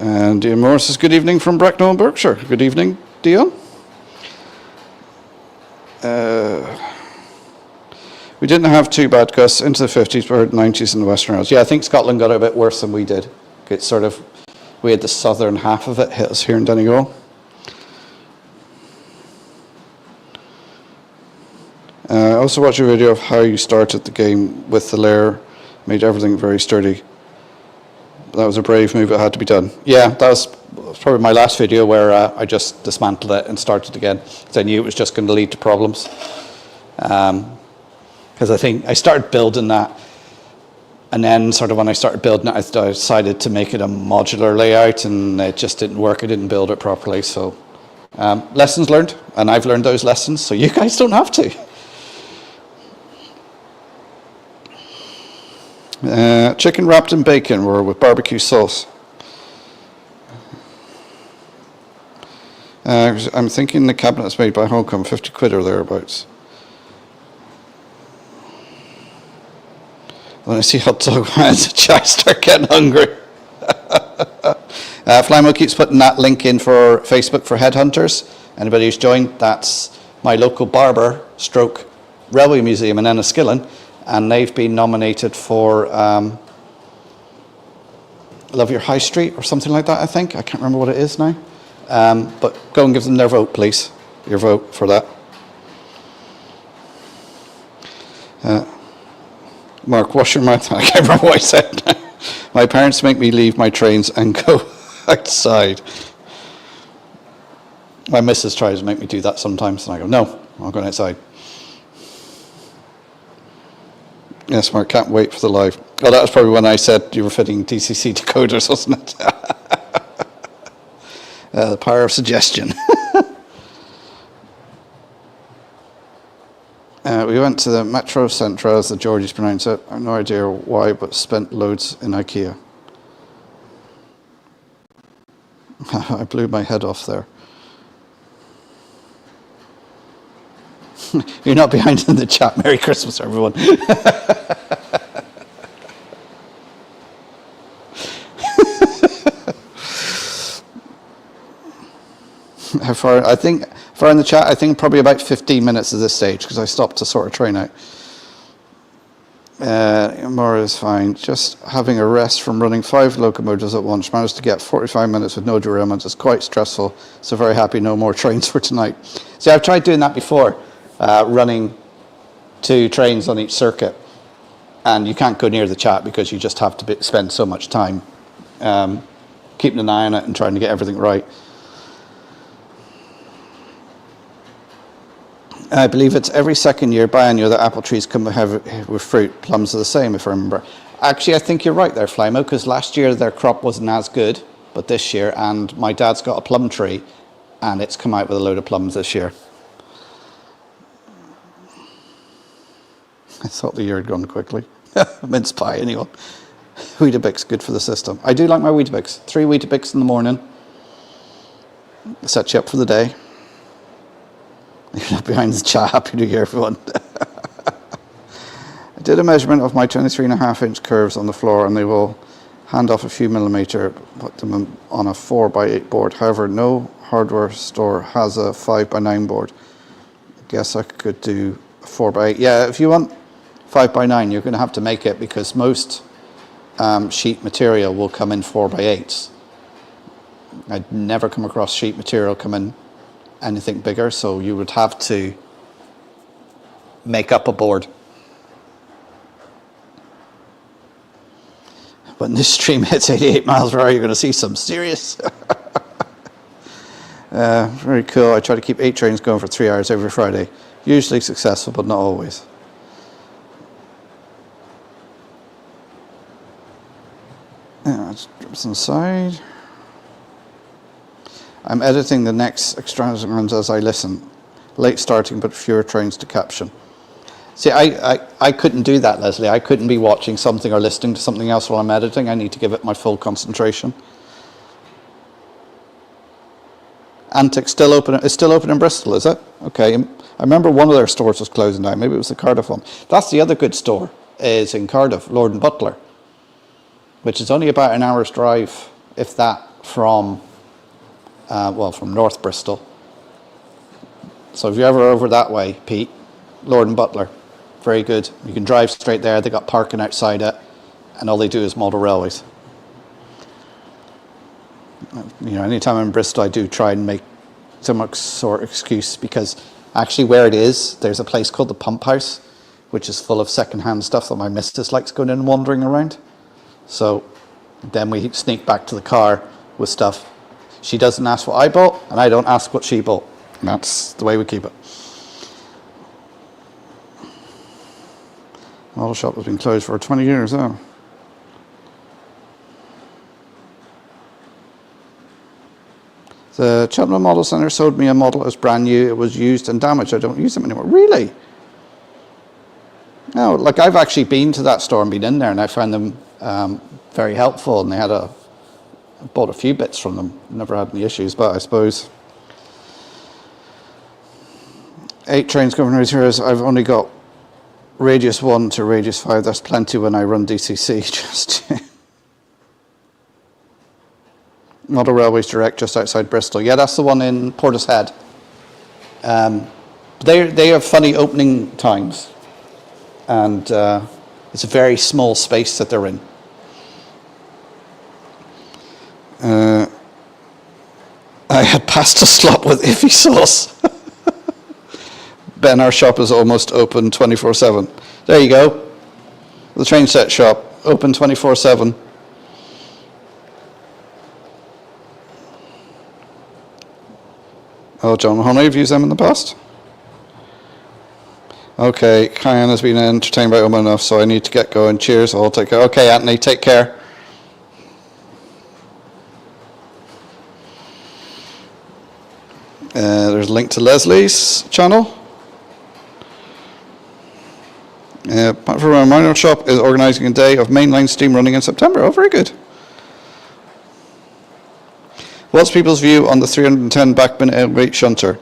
[SPEAKER 1] And Dion Morris says, good evening from Bracknell, Berkshire. Good evening, Dion. We didn't have too bad gusts into the 50s, but 90s in the Western Isles. Yeah, I think Scotland got a bit worse than we did. It's sort of, we had the southern half of it hit us here in Donegal. I also watched a video of how you started the game with the layer, made everything very sturdy. That was a brave move, it had to be done. Yeah, that was probably my last video where I just dismantled it and started again, because I knew it was just going to lead to problems. Because I think I started building that, and then sort of when I started building it, I decided to make it a modular layout, and it just didn't work. I didn't build it properly. So lessons learned, and I've learned those lessons, so you guys don't have to. Chicken wrapped in bacon or with barbecue sauce. I'm thinking the cabinet's made by Hong Kong, 50 quid or thereabouts. When I see hot dog fans, I start getting hungry. Flymo keeps putting that link in for Facebook for headhunters. Anybody who's joined, that's my local barber stroke railway museum in Enniskillen, and they've been nominated for Love Your High Street or something like that, I think. I can't remember what it is now. But go and give them their vote, please. Your vote for that. Mark, wash your mouth. I can't remember what I said. My parents make me leave my trains and go outside. My missus tries to make me do that sometimes, and I go, no, I'm going outside. Yes, Mark, can't wait for the live. Oh, that was probably when I said you were fitting DCC decoders, wasn't it? The power of suggestion. We went to the Metro Centre, as the Georgies pronounce it. I have no idea why, but spent loads in IKEA. I blew my head off there. You're not behind in the chat. Merry Christmas, everyone. How far? I think far in the chat. I think probably about 15 minutes at this stage because I stopped to sort a train out. Mara is fine. Just having a rest from running 5 locomotives at once. Managed to get 45 minutes with no derailments. It's quite stressful. So very happy. No more trains for tonight. See, I've tried doing that before, running 2 trains on each circuit, and you can't go near the chat because you just have to spend so much time keeping an eye on it and trying to get everything right. I believe it's every second year biennial that apple trees come with fruit. Plums are the same, if I remember. Actually, I think you're right there, Flymo, because last year their crop wasn't as good, but this year, and my dad's got a plum tree, and it's come out with a load of plums this year. I thought the year had gone quickly. Mince pie, anyone. Weetabix, good for the system. I do like my Weetabix. 3 Weetabix in the morning. Set you up for the day. You're not behind the chat. Happy New Year, everyone. I did a measurement of my 23.5-inch curves on the floor, and they will hand off a few millimetre, put them on a 4x8 board. However, no hardware store has a 5x9 board. I guess I could do a 4x8. Yeah, if you want 5x9, you're going to have to make it because most sheet material will come in 4x8s. I'd never come across sheet material come in anything bigger, so you would have to make up a board. When this stream hits 88 miles per hour, you're going to see some serious. Very cool. I try to keep 8 trains going for 3 hours every Friday. Usually successful, but not always. Yeah, let's drop this inside. I'm editing the next extravaganza as I listen. Late starting, but fewer trains to caption. See, I couldn't do that, Leslie. I couldn't be watching something or listening to something else while I'm editing. I need to give it my full concentration. Antic still open. It's still open in Bristol, is it? Okay. I remember one of their stores was closing down. Maybe it was the Cardiff one. That's the other good store, is in Cardiff, Lord and Butler, which is only about an hour's drive, if that, from from North Bristol. So if you're ever over that way, Pete, Lord and Butler, very good. You can drive straight there. They got parking outside it, and all they do is model railways. You know, anytime I'm in Bristol, I do try and make some sort of excuse, because actually where it is, there's a place called the Pump House, which is full of second-hand stuff that my missus likes going in and wandering around. So then we sneak back to the car with stuff. She doesn't ask what I bought, and I don't ask what she bought. And that's the way we keep it. Model shop has been closed for 20 years now. The Cheltenham Model Centre sold me a model as brand new. It was used and damaged. I don't use them anymore. Really? No, like I've actually been to that store and been in there, and I found them very helpful. And they had bought a few bits from them. Never had any issues, but I suppose 8 trains coming right here. I've only got radius 1 to radius 5. That's plenty when I run DCC. Just. Model Railways Direct just outside Bristol. Yeah, that's the one in Portishead. They have funny opening times, and it's a very small space that they're in. I had pasta slop with iffy sauce. Ben, our shop is almost open 24/7. There you go. The train set shop, open 24/7. Oh, John Mahoney, have you used them in the past? Okay, Kyan has been entertained by Oma enough, so I need to get going. Cheers, I'll take care. Okay, Anthony, take care. There's a link to Leslie's channel. For our minor shop is organising a day of mainline steam running in September. Oh, very good. What's people's view on the 310 backbin L8 shunter?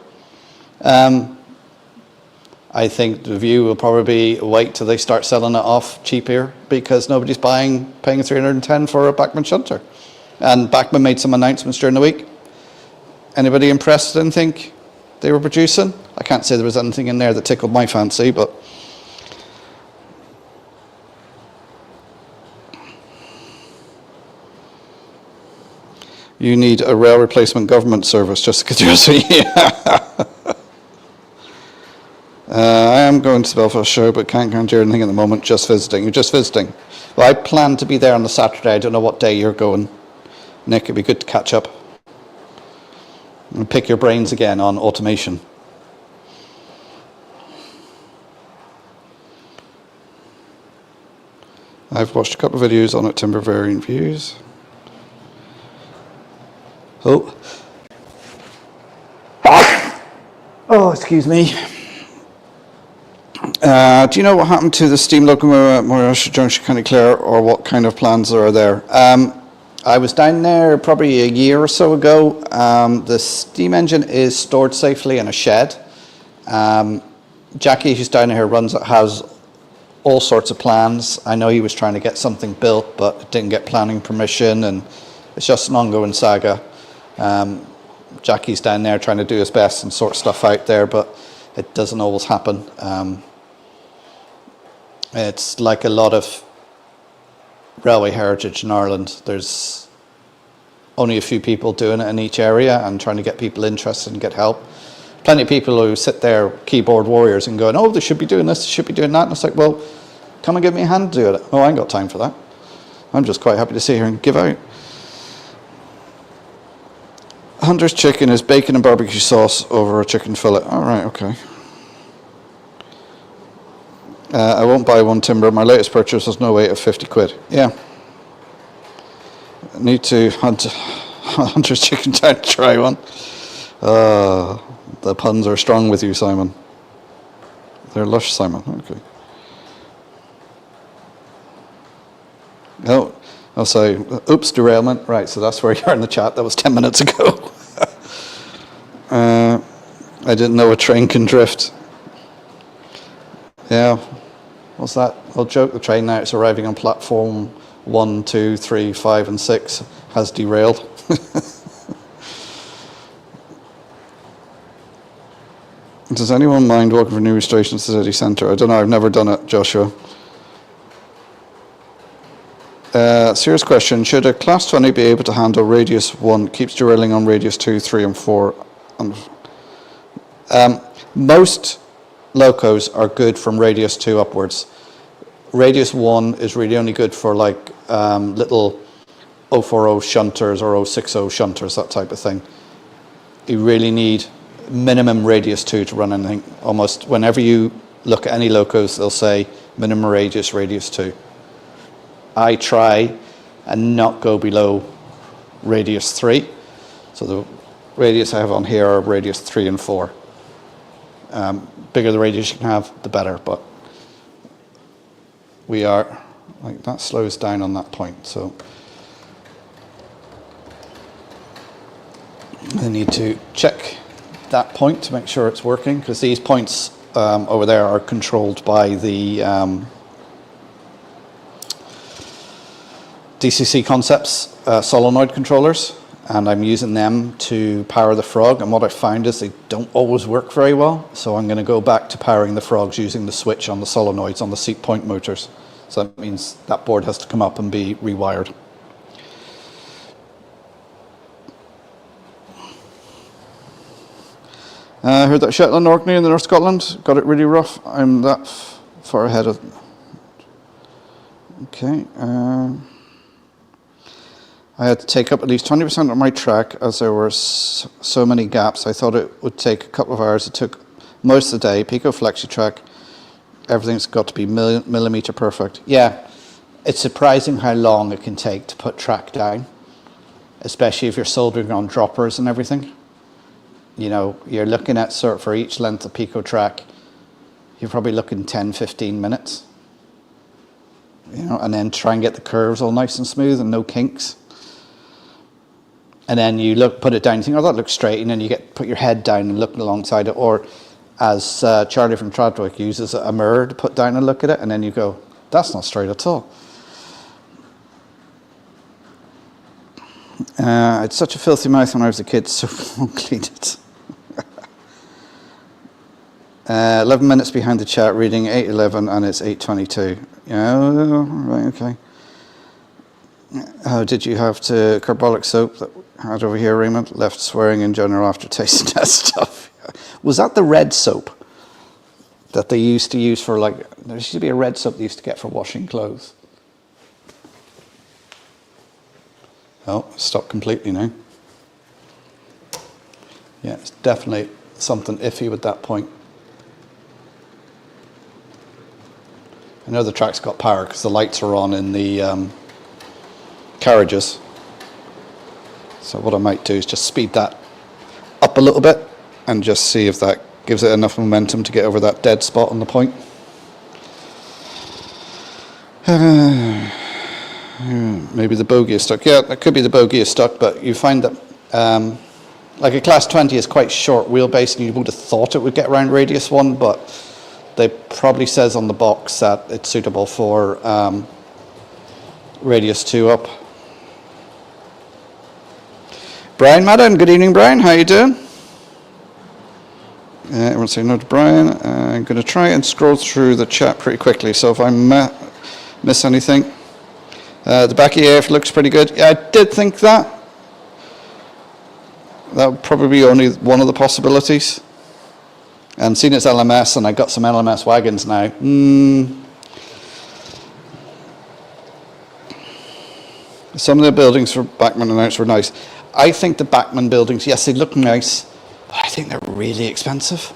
[SPEAKER 1] I think the view will probably be wait till they start selling it off cheaper, because nobody's paying 310 for a backbin shunter. And Backman made some announcements during the week. Anybody impressed in think they were producing? I can't say there was anything in there that tickled my fancy, but you need a rail replacement government service just to get you. Yeah. I am going to the Belfast show, but can't guarantee anything at the moment. Just visiting. You're just visiting. Well, I plan to be there on the Saturday. I don't know what day you're going. Nick, it'd be good to catch up and pick your brains again on automation. I've watched a couple of videos on it, timber variant views. Oh. Oh, excuse me. Do you know what happened to the steam locomotive at Moyasha Junction, County Clare, or what kind of plans are there? I was down there probably a year or so ago. The steam engine is stored safely in a shed. Jackie, who's down here, has all sorts of plans. I know he was trying to get something built, but didn't get planning permission, and it's just an ongoing saga. Jackie's down there trying to do his best and sort stuff out there, but it doesn't always happen. It's like a lot of railway heritage in Ireland. There's only a few people doing it in each area and trying to get people interested and get help. Plenty of people who sit there, keyboard warriors, and going, oh, they should be doing this, they should be doing that. And it's like, well, come and give me a hand to do it. Oh, I ain't got time for that. I'm just quite happy to sit here and give out. Hunter's chicken is bacon and barbecue sauce over a chicken fillet. All right, okay. I won't buy one timber. My latest purchase was no weight of 50 quid. Yeah. I need to hunt Hunter's chicken down to try one. The puns are strong with you, Simon. They're lush, Simon. Okay. Oh, I'll say, oops, derailment. Right, so that's where you are in the chat. That was 10 minutes ago. I didn't know a train can drift. Yeah. What's that? I'll joke, the train now, it's arriving on platform 1, 2, 3, 5, and 6 has derailed. Does anyone mind walking for new stations to the city centre? I don't know, I've never done it, Joshua. Serious question, should a class 20 be able to handle radius 1, keeps derailing on radius 2, 3 and 4? Most locos are good from radius 2 upwards. Radius 1 is really only good for like little 040 shunters or 060 shunters, that type of thing. You really need minimum radius 2 to run anything. Almost whenever you look at any locos, they'll say minimum radius, radius 2. I try and not go below radius 3. So the radius I have on here are radius 3 and 4. Bigger the radius you can have, the better, but we are, like, that slows down on that point, so I need to check that point to make sure it's working, because these points over there are controlled by the DCC Concepts solenoid controllers, and I'm using them to power the frog, and what I found is they don't always work very well, so I'm going to go back to powering the frogs using the switch on the solenoids on the seat point motors. So that means that board has to come up and be rewired. I heard that Shetland, Orkney in the North Scotland got it really rough. I'm that far ahead of... Okay. I had to take up at least 20% of my track as there were so many gaps. I thought it would take a couple of hours. It took most of the day. Pico Flexi track, everything's got to be millimeter perfect. Yeah, it's surprising how long it can take to put track down, especially if you're soldering on droppers and everything. You know, you're looking at for each length of Pico track, you're probably looking 10-15 minutes. You know, and then try and get the curves all nice and smooth and no kinks. And then you put it down and think, oh, that looks straight, and then you put your head down and look alongside it, or as Charlie from Tradwick uses a mirror to put down and look at it, and then you go, that's not straight at all. I had such a filthy mouth when I was a kid, so I won't clean it. 11 minutes behind the chat, reading 8:11, and it's 8:22. Yeah, right, okay. How did you have to carbolic soap that had over here, Raymond? Left swearing in general after tasting that stuff. Was that the red soap that they used to use for, like, there used to be a red soap they used to get for washing clothes? Oh, stopped completely now. Yeah, it's definitely something iffy with that point. I know the track's got power because the lights are on in the carriages. So what I might do is just speed that up a little bit and just see if that gives it enough momentum to get over that dead spot on the point. Maybe the bogey is stuck. Yeah, it could be the bogey is stuck, but you find that like a class 20 is quite short wheelbase, and you would have thought it would get around radius 1, but they probably says on the box that it's suitable for radius 2 up. Brian Madden, good evening, Brian. How you doing? Everyone say no to Brian. I'm going to try and scroll through the chat pretty quickly, so if I miss anything. The back EAF looks pretty good. Yeah, I did think that. That would probably be only one of the possibilities. And seeing it's LMS, and I got some LMS wagons now. Some of the buildings for Bachmann announced were nice. I think the Bachmann buildings, yes, they look nice, but I think they're really expensive.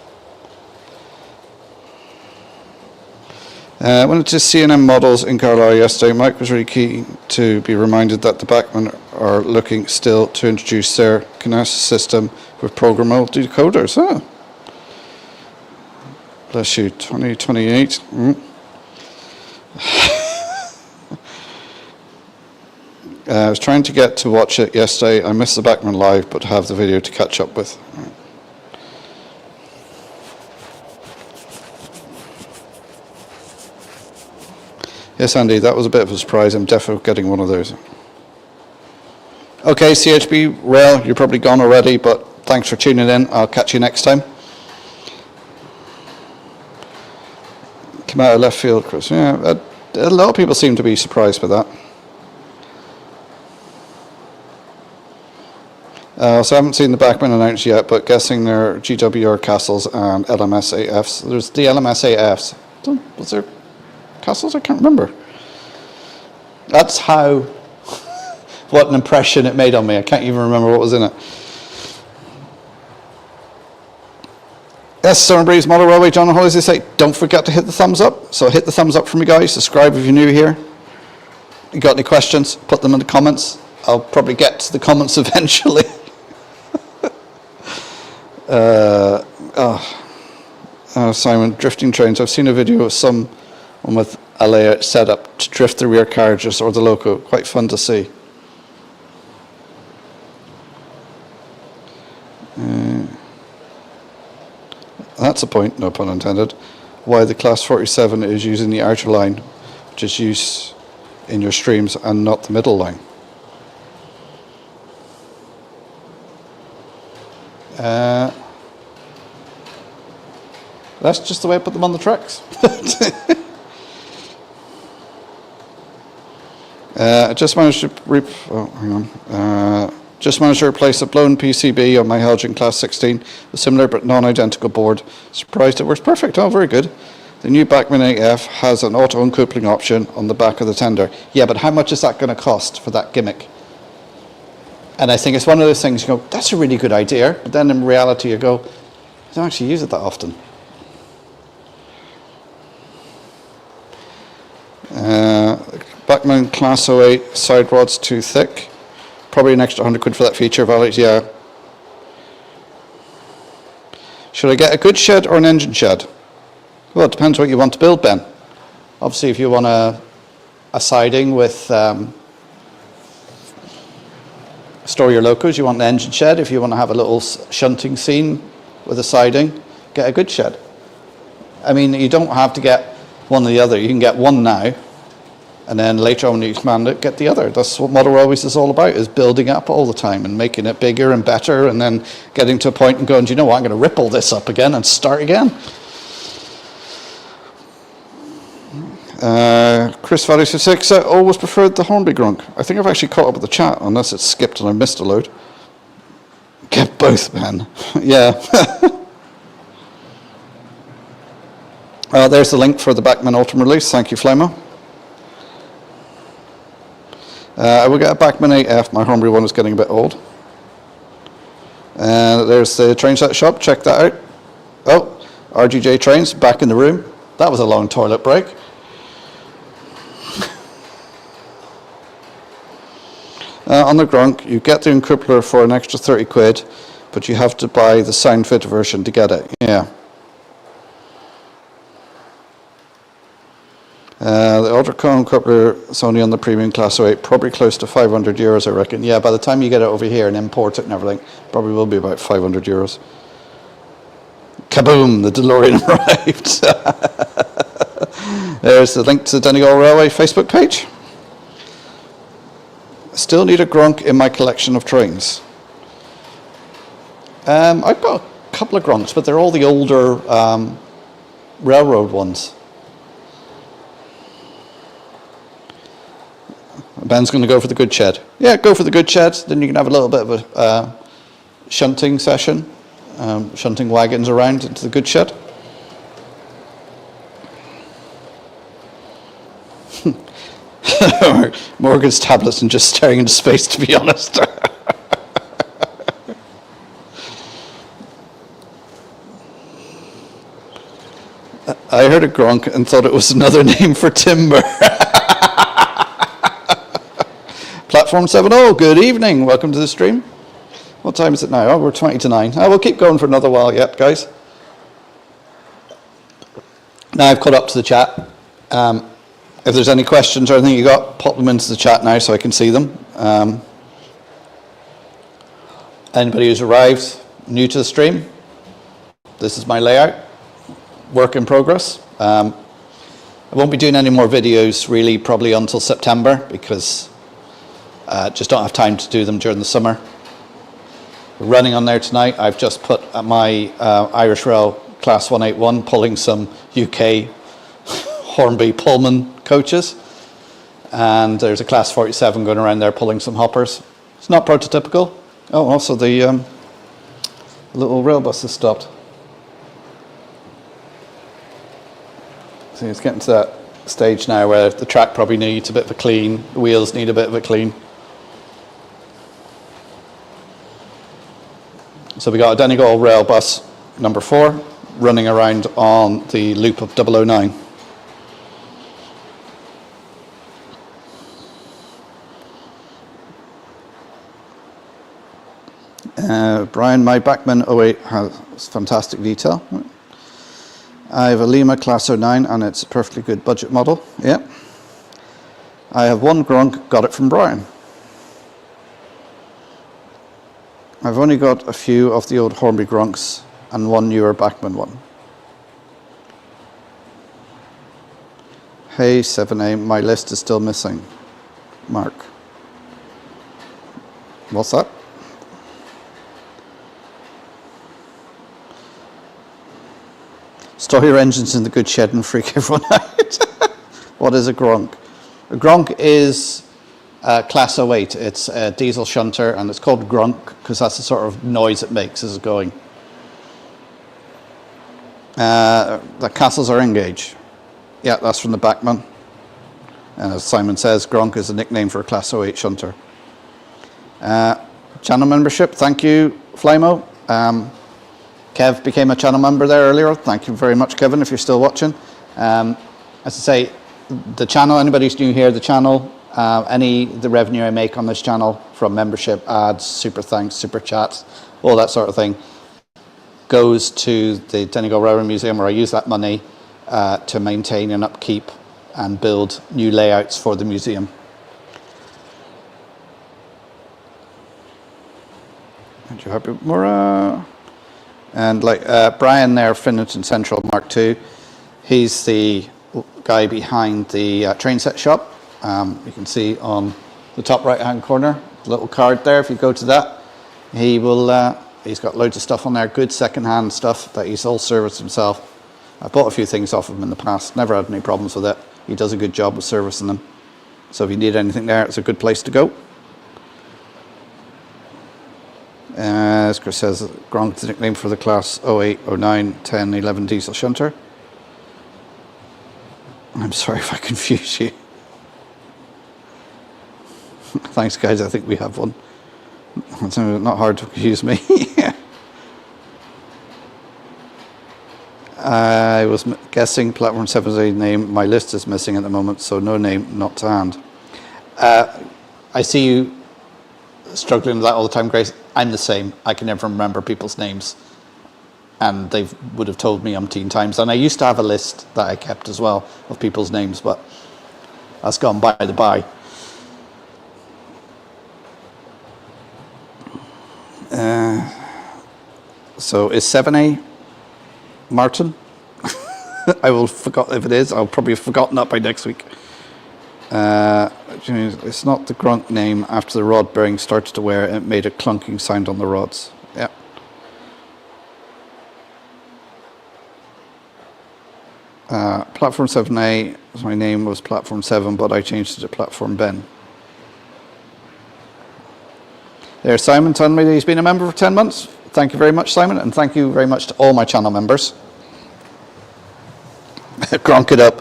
[SPEAKER 1] I went to C&M models in Carlisle yesterday. Mike was really keen to be reminded that the Bachmann are looking still to introduce their Kinesis system with programmable decoders. Oh. Bless you, 2028. I was trying to get to watch it yesterday. I missed the Bachmann live, but have the video to catch up with. Yes, Andy, that was a bit of a surprise. I'm definitely getting one of those. Okay, CHB Rail, you're probably gone already, but thanks for tuning in. I'll catch you next time. Come out of left field, Chris. Yeah, a lot of people seem to be surprised by that. So I haven't seen the Bachmann announced yet, but guessing they're GWR castles and LMS AFs. There's the LMS AFs. Was there castles? I can't remember. That's how, what an impression it made on me. I can't even remember what was in it. Yes, Summer Breeze Model Railway, John and Holly, they say, don't forget to hit the thumbs up. So hit the thumbs up for me, guys. Subscribe if you're new here. You got any questions, put them in the comments. I'll probably get to the comments eventually. Simon, drifting trains. I've seen a video of someone with a layout set up to drift the rear carriages or the loco. Quite fun to see. That's a point, no pun intended, why the Class 47 is using the outer line, which is used in your streams, and not the middle line. That's just the way I put them on the tracks. Just managed to just managed to replace a blown PCB on my Helgen Class 16, a similar but non-identical board. Surprised it works perfect. Oh, very good. The new Bachmann AF has an auto-uncoupling option on the back of the tender. Yeah, but how much is that going to cost for that gimmick? And I think it's one of those things, you go, that's a really good idea, but then in reality you go, I don't actually use it that often. Bachmann Class 08 side rod's too thick. Probably an extra 100 quid for that feature, Valid, yeah. Should I get a good shed or an engine shed? Well, it depends what you want to build, Ben. Obviously, if you want a siding with store your locos, you want an engine shed. If you want to have a little shunting scene with a siding, get a good shed. I mean, you don't have to get one or the other. You can get one now, and then later on when you expand it, get the other. That's what Model Railways is all about, is building up all the time and making it bigger and better, and then getting to a point and going, do you know what, I'm going to rip all this up again and start again. Chris Valley 6, I always preferred the Hornby Grunk. I think I've actually caught up with the chat, unless it's skipped and I missed a load. Get both, man. Yeah. There's the link for the Bachmann Ultimate release. Thank you, Flamo. I will get a Bachmann AF. My Hornby one is getting a bit old. And there's the train set shop. Check that out. Oh, RGJ Trains back in the room. That was a long toilet break. On the Gronk, you get the uncoupler for an extra 30 quid, but you have to buy the sound fit version to get it. Yeah. The Ultracon coupler is only on the premium Class 08, probably close to 500 euros, I reckon. Yeah, by the time you get it over here and import it and everything, probably will be about 500 euros. Kaboom, the DeLorean arrived. There's the link to the Donegal Railway Facebook page. Still need a Gronk in my collection of trains. I've got a couple of Gronks, but they're all the older railroad ones. Ben's going to go for the good shed. Yeah, go for the good shed. Then you can have a little bit of a shunting session, shunting wagons around into the good shed. Morgan's tablets and just staring into space, to be honest. I heard a Gronk and thought it was another name for timber. Platform 7, good evening. Welcome to the stream. What time is it now? Oh, we're 20 to 9. Oh, we'll keep going for another while yet, guys. Now I've caught up to the chat. If there's any questions or anything you got, pop them into the chat now so I can see them. Anybody who's arrived new to the stream, this is my layout. Work in progress. I won't be doing any more videos really probably until September because just don't have time to do them during the summer. We're running on there tonight. I've just put my Irish Rail Class 181 pulling some UK Hornby Pullman coaches, and there's a Class 47 going around there pulling some hoppers. It's not prototypical. Oh, also the little rail bus has stopped. See, it's getting to that stage now where the track probably needs a bit of a clean, the wheels need a bit of a clean. So we got a Donegal rail bus number 4, running around on the loop of 009. Brian, my Bachmann 08 has fantastic detail. I have a Lima Class 09 and it's a perfectly good budget model. Yeah. I have one Gronk, got it from Brian. I've only got a few of the old Hornby Gronks and one newer Bachmann one. Hey 7A, my list is still missing. Mark. What's that? Store your engines in the good shed and freak everyone out. What is a Gronk? A Gronk is Class 08. It's a diesel shunter and it's called Gronk because that's the sort of noise it makes as it's going. The castles are Engage. Yeah, that's from the Bachmann. And as Simon says, Gronk is a nickname for a Class 08 shunter. Channel membership, thank you, Flymo. Kev became a channel member there earlier. Thank you very much, Kevin, if you're still watching. As I say, the channel, anybody who's new here, the channel, the revenue I make on this channel from membership, ads, super thanks, super chats, all that sort of thing, goes to the Donegal Railway Museum, where I use that money to maintain and upkeep and build new layouts for the museum. Aren't you happy with Maura? And like Brian there, Finnerton Central Mark II, he's the guy behind the train set shop. You can see on the top right hand corner, the little card there, if you go to that, he will, he's got loads of stuff on there, good second hand stuff that he's all serviced himself. I bought a few things off of him in the past, never had any problems with it. He does a good job of servicing them. So if you need anything there, it's a good place to go. As Chris says, Gronk is the nickname for the Class 08, 09, 10, 11 diesel shunter. I'm sorry if I confuse you. Thanks, guys. I think we have one. It's not hard to confuse me. Yeah. I was guessing Platform 7's name. My list is missing at the moment, so no name, not to hand. I see you struggling with that all the time, Grace. I'm the same. I can never remember people's names, and they would have told me umpteen times. And I used to have a list that I kept as well of people's names, but that's gone by the by. So is 7A Martin? I will forget if it is. I'll probably have forgotten that by next week. It's not the Gronk name. After the rod bearing started to wear, it made a clunking sound on the rods. Yeah. Platform 7A, my name was Platform 7, but I changed it to Platform Ben. There's Simon telling me that he's been a member for 10 months. Thank you very much, Simon, and thank you very much to all my channel members. Gronk it up.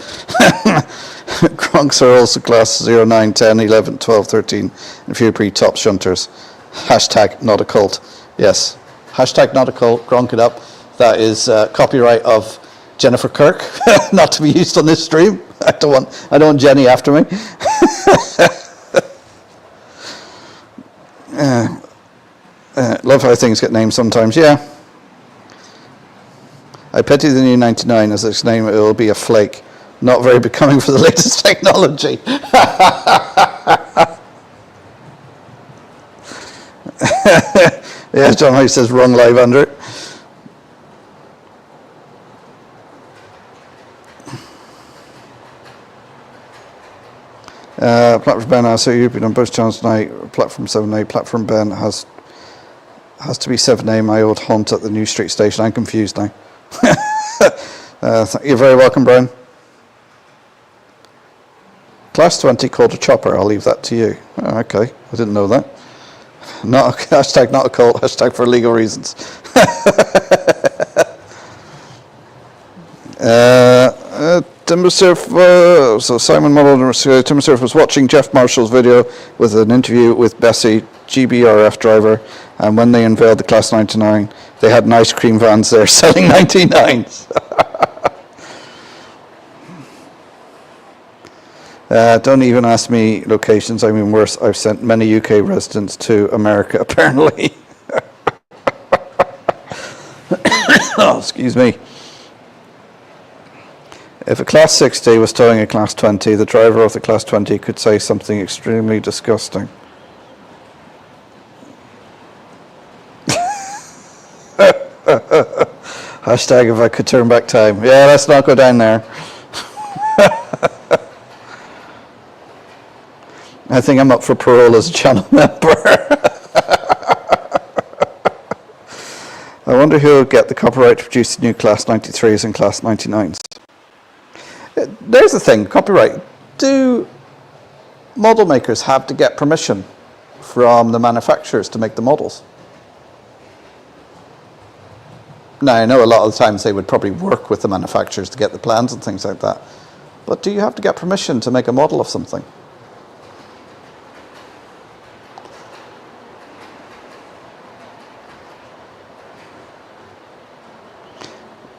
[SPEAKER 1] Gronks are also class 09, 10, 11, 12, 13, and a few pre-top shunters. Hashtag not a cult. Yes. Hashtag not a cult. Gronk it up. That is copyright of Jennifer Kirk, not to be used on this stream. I don't want Jenny after me. Love how things get named sometimes. Yeah. I pity the new 99 as its name. It will be a flake. Not very becoming for the latest technology. Yeah, John Hay says wrong live under it. Platform Ben, so you've been on both channels tonight. Platform 7A, Platform Ben has to be 7A, my old haunt at the New Street station. I'm confused now. You're very welcome, Brian. Class 20 called a chopper. I'll leave that to you. Oh, okay, I didn't know that. Hashtag not a cult. Hashtag for legal reasons. Timber Surf, so Simon Muller, Timber Surf was watching Jeff Marshall's video with an interview with Bessie GBRF driver, and when they unveiled the Class 99, they had an ice cream vans there selling 99s. Don't even ask me locations. I mean, worse, I've sent many UK residents to America, apparently. Oh, excuse me. If a Class 60 was towing a Class 20, the driver of the Class 20 could say something extremely disgusting. Hashtag if I could turn back time. Yeah, let's not go down there. I think I'm up for parole as a channel member. I wonder who will get the copyright to produce new Class 93s and Class 99s. There's the thing, copyright. Do model makers have to get permission from the manufacturers to make the models? Now, I know a lot of the times they would probably work with the manufacturers to get the plans and things like that. But do you have to get permission to make a model of something?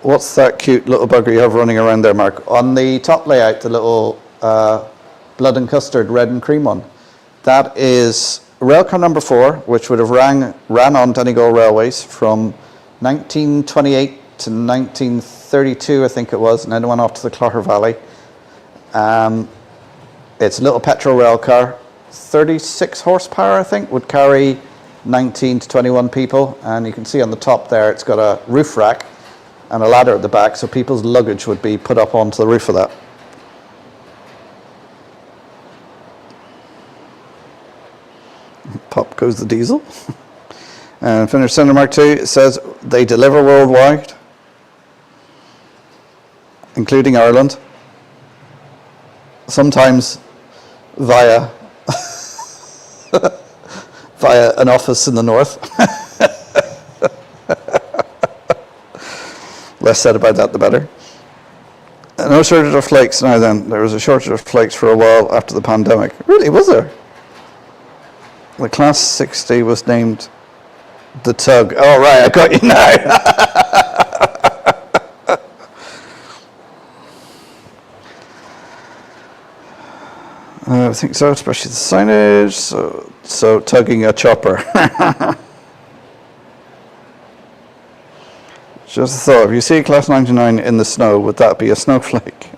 [SPEAKER 1] What's that cute little bugger you have running around there, Mark? On the top layout, the little blood and custard, red and cream one. That is railcar number 4, which would have ran on Donegal Railways from 1928 to 1932, I think it was, and then it went off to the Clogher Valley. It's a little petrol railcar, 36 horsepower, I think, would carry 19 to 21 people. And you can see on the top there, it's got a roof rack and a ladder at the back, so people's luggage would be put up onto the roof of that. Pop goes the diesel. And Finish Center Mark II says they deliver worldwide, including Ireland, sometimes via via an office in the north. Less said about that, the better. No shortage of flakes now then. There was a shortage of flakes for a while after the pandemic. Really, was there? The Class 60 was named the Tug. Oh, right, I got you now. I think so, especially the signage. So tugging a chopper. Just a thought, if you see a Class 99 in the snow, would that be a snowflake?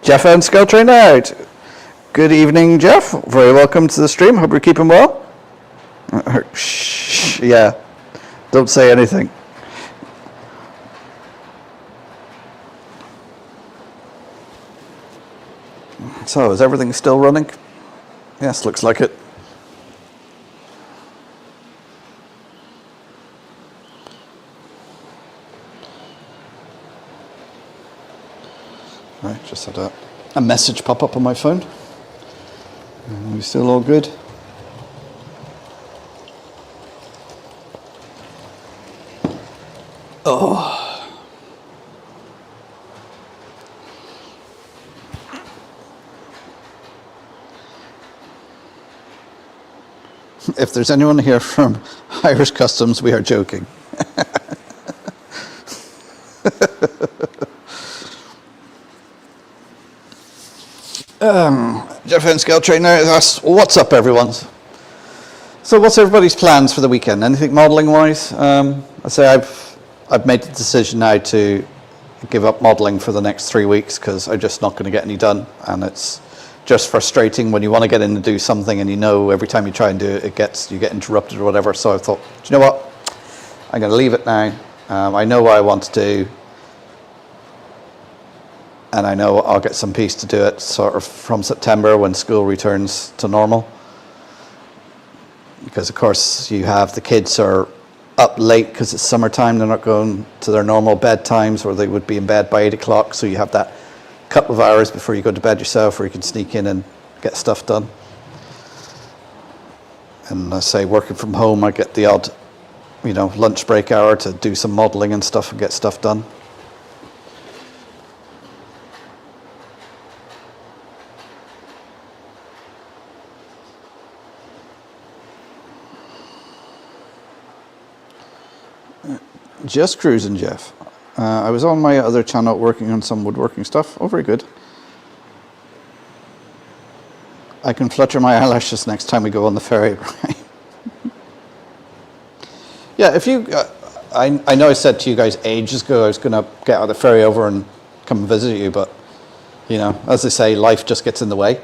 [SPEAKER 1] Jeff and Skull Train out. Good evening, Jeff. Very welcome to the stream. Hope you're keeping well. Shh, yeah, don't say anything. So, is everything still running? Yes, looks like it. Right, just had a message pop up on my phone. Are we still all good? Oh. If there's anyone here from Irish Customs, we are joking. Jeff and Scale Trainer asks, what's up, everyone? So what's everybody's plans for the weekend? Anything modelling wise? I say I've made the decision now to give up modelling for the next 3 weeks because I'm just not going to get any done, and it's just frustrating when you want to get in and do something and you know every time you try and do it, you get interrupted or whatever. So I thought, do you know what? I'm going to leave it now. I know what I want to do, and I know I'll get some peace to do it sort of from September when school returns to normal. Because of course you have the kids are up late because it's summertime, they're not going to their normal bed times where they would be in bed by 8 o'clock, so you have that couple of hours before you go to bed yourself where you can sneak in and get stuff done. And I say working from home, I get the odd, lunch break hour to do some modelling and stuff and get stuff done. Just cruising, Jeff. I was on my other channel working on some woodworking stuff. Oh, very good. I can flutter my eyelashes next time we go on the ferry. Yeah, if you... I know I said to you guys ages ago I was going to get on the ferry over and come and visit you, but, you know, as they say, life just gets in the way.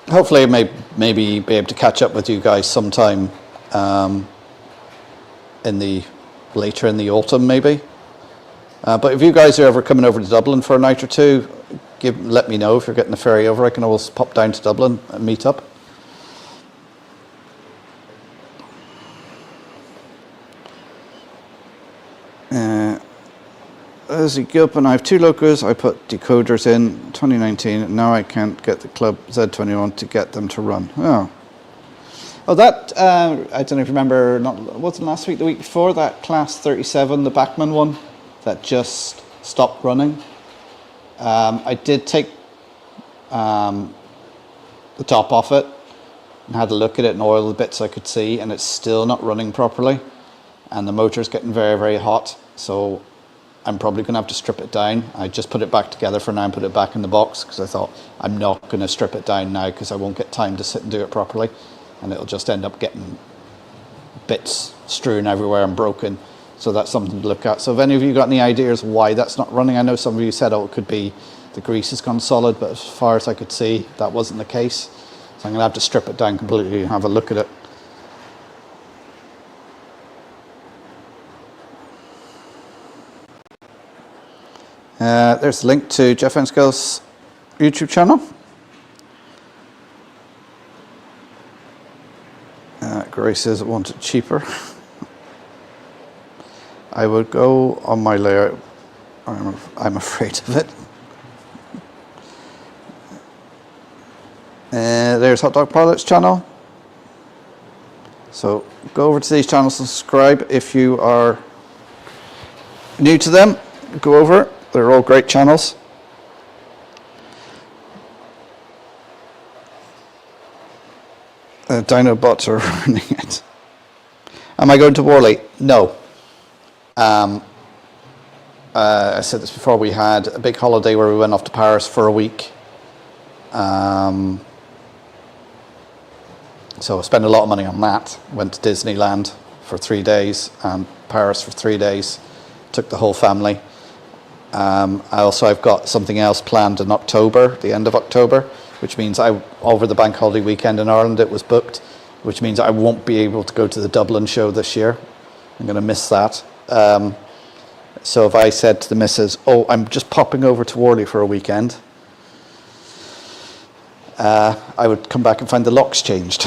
[SPEAKER 1] Hopefully I may maybe be able to catch up with you guys sometime later in the autumn, maybe. But if you guys are ever coming over to Dublin for a night or two, let me know if you're getting the ferry over. I can always pop down to Dublin and meet up. As a Gilpin, I have 2 locos. I put decoders in 2019, and now I can't get the Club Z21 to get them to run. Oh, that, I don't know if you remember, wasn't last week, the week before, that class 37, the Bachmann one, that just stopped running. I did take the top off it and had a look at it and oil the bits I could see, and it's still not running properly. And the motor's getting very, very hot, so I'm probably going to have to strip it down. I just put it back together for now and put it back in the box because I thought I'm not going to strip it down now because I won't get time to sit and do it properly, and it'll just end up getting bits strewn everywhere and broken. So that's something to look at. So if any of you got any ideas why that's not running, I know some of you said, oh, it could be the grease has gone solid, but as far as I could see, that wasn't the case. So I'm going to have to strip it down completely and have a look at it. There's a link to Jeff Enskill's YouTube channel. Grace says it wanted cheaper. I would go on my layout. I'm afraid of it. There's Hot Dog Pilot's channel. So go over to these channels and subscribe if you are new to them. Go over. They're all great channels. Dino bots are running it. Am I going to Worley? No. I said this before, we had a big holiday where we went off to Paris for a week. So I spent a lot of money on that. Went to Disneyland for 3 days and Paris for 3 days. Took the whole family. I've got something else planned in October, the end of October, which means over the bank holiday weekend in Ireland it was booked, which means I won't be able to go to the Dublin show this year. I'm going to miss that. So if I said to the missus, oh, I'm just popping over to Worley for a weekend, I would come back and find the locks changed.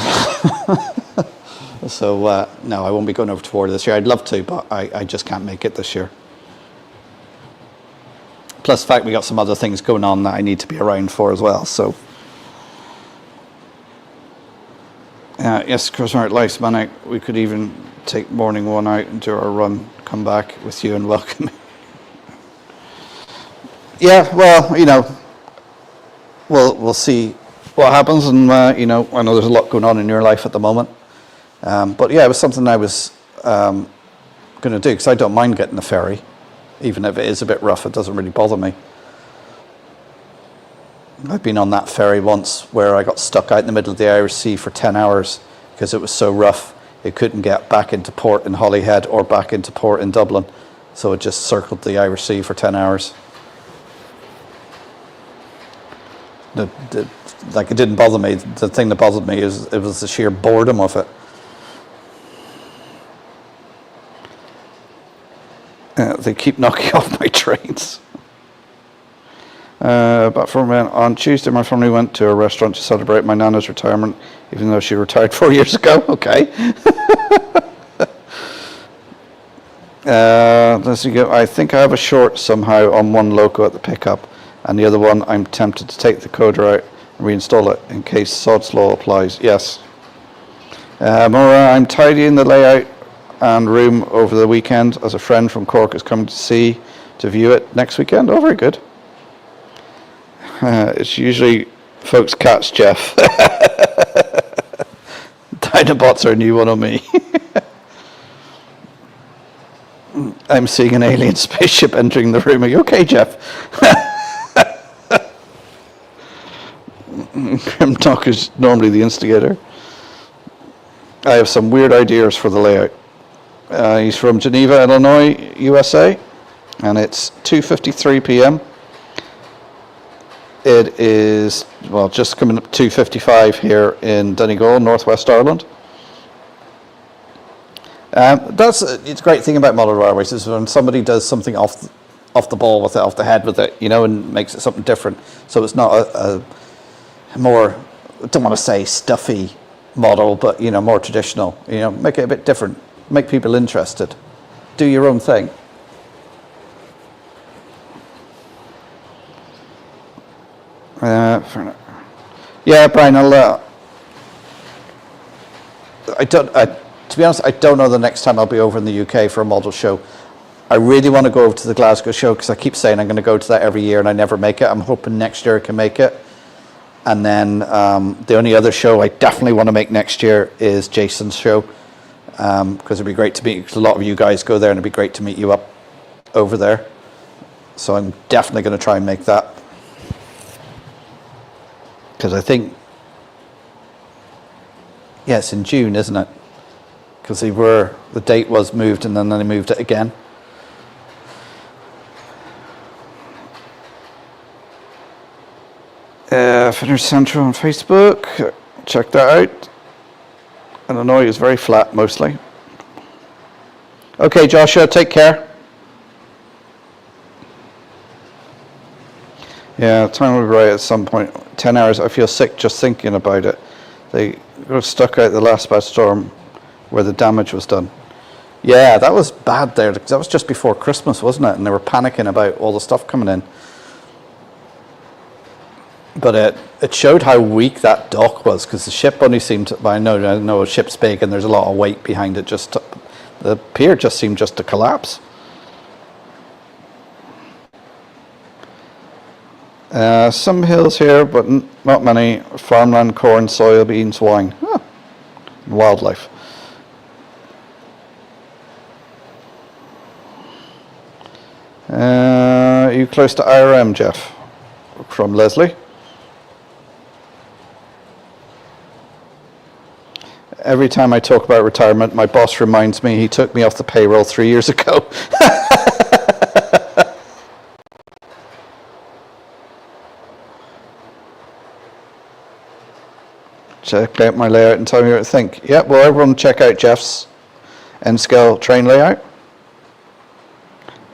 [SPEAKER 1] So no, I won't be going over to Worley this year. I'd love to, but I just can't make it this year. Plus the fact we got some other things going on that I need to be around for as well. So yes, Chris, life's manic. We could even take morning one out and do our run, come back with you and welcome me. Yeah, well, you know, we'll see what happens, and you know, I know there's a lot going on in your life at the moment, but yeah, it was something I was going to do because I don't mind getting the ferry. Even if it is a bit rough, it doesn't really bother me. I've been on that ferry once where I got stuck out in the middle of the Irish Sea for 10 hours because it was so rough it couldn't get back into port in Holyhead or back into port in Dublin. So it just circled the Irish Sea for 10 hours. Like, it didn't bother me. The thing that bothered me is it was the sheer boredom of it. They keep knocking off my trains. But on Tuesday, my family went to a restaurant to celebrate my nana's retirement, even though she retired 4 years ago. Okay. Let's see. I think I have a short somehow on one loco at the pickup, and the other one I'm tempted to take the coder out and reinstall it in case Sod's Law applies. Yes. Maura, I'm tidying the layout and room over the weekend as a friend from Cork is coming to view it next weekend. Oh, very good. It's usually folks' cats, Jeff. Dinobots are a new one on me. I'm seeing an alien spaceship entering the room. Are you okay, Jeff? Grimtalk is normally the instigator. I have some weird ideas for the layout. He's from Geneva, Illinois, USA, and it's 2:53 p.m. It is, well, just coming up 2:55 here in Donegal, Northwest Ireland. It's a great thing about model railways is when somebody does something off the ball with it, off the head with it, and makes it something different. So it's not a more, I don't want to say stuffy model, but more traditional. Make it a bit different, make people interested, do your own thing. Yeah, Brian, to be honest, I don't know the next time I'll be over in the UK for a model show. I really want to go over to the Glasgow show because I keep saying I'm going to go to that every year and I never make it. I'm hoping next year I can make it. And then the only other show I definitely want to make next year is Jason's show, because it'd be great to meet, because a lot of you guys go there and it'd be great to meet you up over there. So I'm definitely going to try and make that. Because I think, yeah, it's in June, isn't it? Because the date was moved and then they moved it again. Finish Central on Facebook, check that out. Illinois is very flat mostly. Okay, Joshua, take care. Yeah, time will be right at some point. 10 hours, I feel sick just thinking about it. They got stuck out the last bad storm where the damage was done. Yeah, that was bad there, because that was just before Christmas, wasn't it? And they were panicking about all the stuff coming in. But it showed how weak that dock was, because the ship only seemed to, I know a ship's big and there's a lot of weight behind it, the pier just seemed just to collapse. Some hills here, but not many. Farmland, corn, soybeans, wine. Wildlife. Are you close to IRM, Jeff? From Leslie. Every time I talk about retirement, my boss reminds me he took me off the payroll 3 years ago. Check out my layout and tell me what you think. Yeah, well, everyone check out Jeff's N-scale train layout.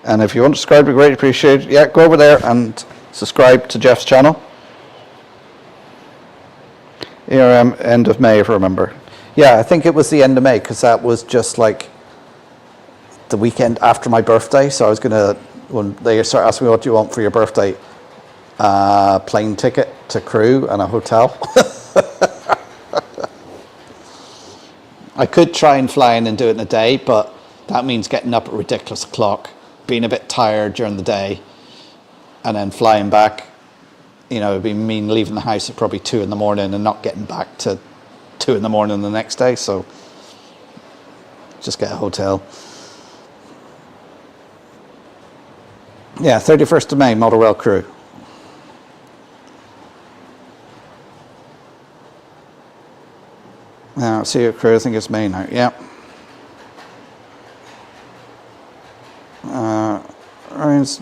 [SPEAKER 1] And if you want to subscribe, it'd be greatly appreciated. Yeah, go over there and subscribe to Jeff's channel. End of May, if I remember. Yeah, I think it was the end of May, because that was just like the weekend after my birthday. So I was going to, when they start asking me what do you want for your birthday, plane ticket to Crewe and a hotel. I could try and fly in and do it in a day, but that means getting up at a ridiculous o'clock, being a bit tired during the day, and then flying back. It'd be mean leaving the house at probably 2 in the morning and not getting back to 2 in the morning the next day. So just get a hotel. Yeah, 31st of May, Model Rail Crew. See your Crew, I think it's May now, yeah. Ryan's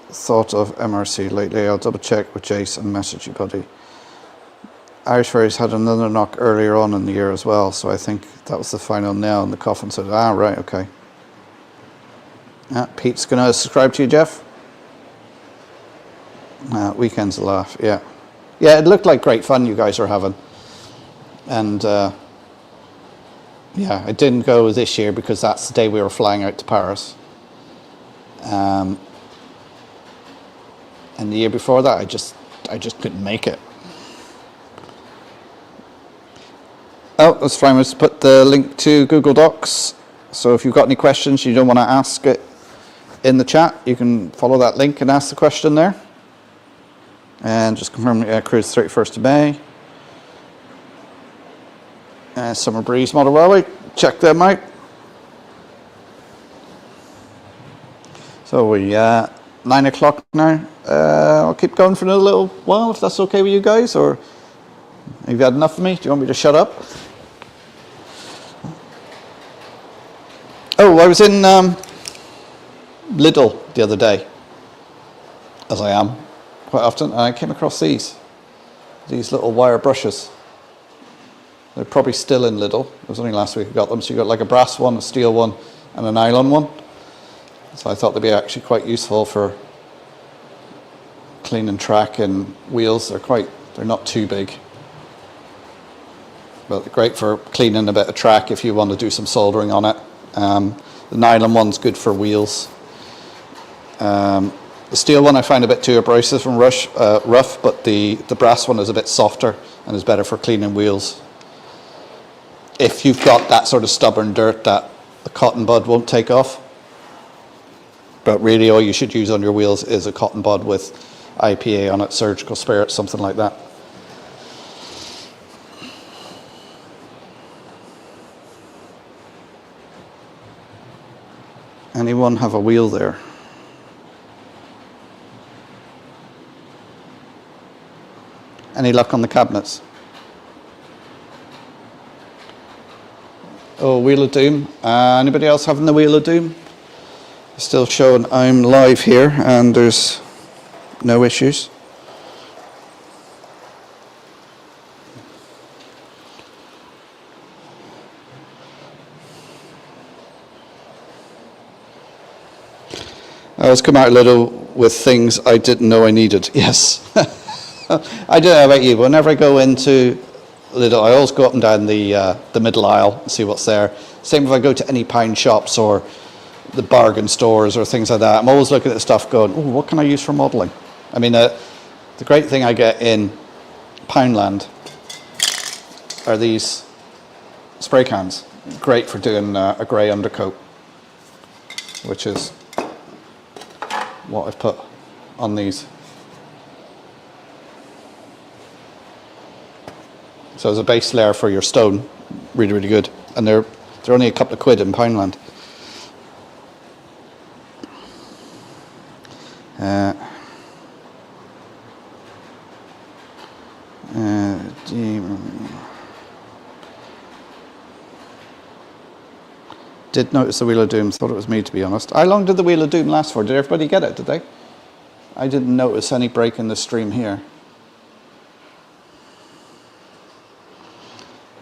[SPEAKER 1] thought of MRC lately. I'll double check with Jace and message you, buddy. Irish Ferries had another knock earlier on in the year as well, so I think that was the final nail in the coffin. So, right, okay. Pete's going to subscribe to you, Jeff. Weekend's a laugh, yeah. Yeah, it looked like great fun you guys were having. And, yeah, I didn't go this year because that's the day we were flying out to Paris. And the year before that, I just couldn't make it. Oh, that's fine. Let's put the link to Google Docs. So if you've got any questions you don't want to ask it in the chat, you can follow that link and ask the question there. And just confirm cruise 31st of May. Summer Breeze Model Railway. Check them out. So we 9 o'clock now. I'll keep going for another little while if that's okay with you guys, or have you had enough of me? Do you want me to shut up? Oh, I was in Lidl the other day, as I am quite often, and I came across these little wire brushes. They're probably still in Lidl. It was only last week I got them. So you got like a brass one, a steel one, and a nylon one. So I thought they'd be actually quite useful for cleaning track and wheels. They're not too big, but they're great for cleaning a bit of track if you want to do some soldering on it. The nylon one's good for wheels. The steel one I find a bit too abrasive and rough, but the brass one is a bit softer and is better for cleaning wheels. If you've got that sort of stubborn dirt that the cotton bud won't take off. But really all you should use on your wheels is a cotton bud with IPA on it, surgical spirit, something like that. Anyone have a wheel there? Any luck on the cabinets? Oh, Wheel of Doom. Anybody else having the Wheel of Doom? Still showing I'm live here and there's no issues. I was coming out a little with things I didn't know I needed. Yes. I don't know about you, but whenever I go into Lidl, I always go up and down the middle aisle and see what's there. Same if I go to any pound shops or the bargain stores or things like that. I'm always looking at the stuff going, oh, what can I use for modelling? I mean, the great thing I get in Poundland are these spray cans. Great for doing a grey undercoat, which is what I've put on these. So as a base layer for your stone, really, really good. And they're only a couple of quid in Poundland. Did notice the Wheel of Doom, thought it was me to be honest. How long did the Wheel of Doom last for? Did everybody get it, did they? I didn't notice any break in the stream here.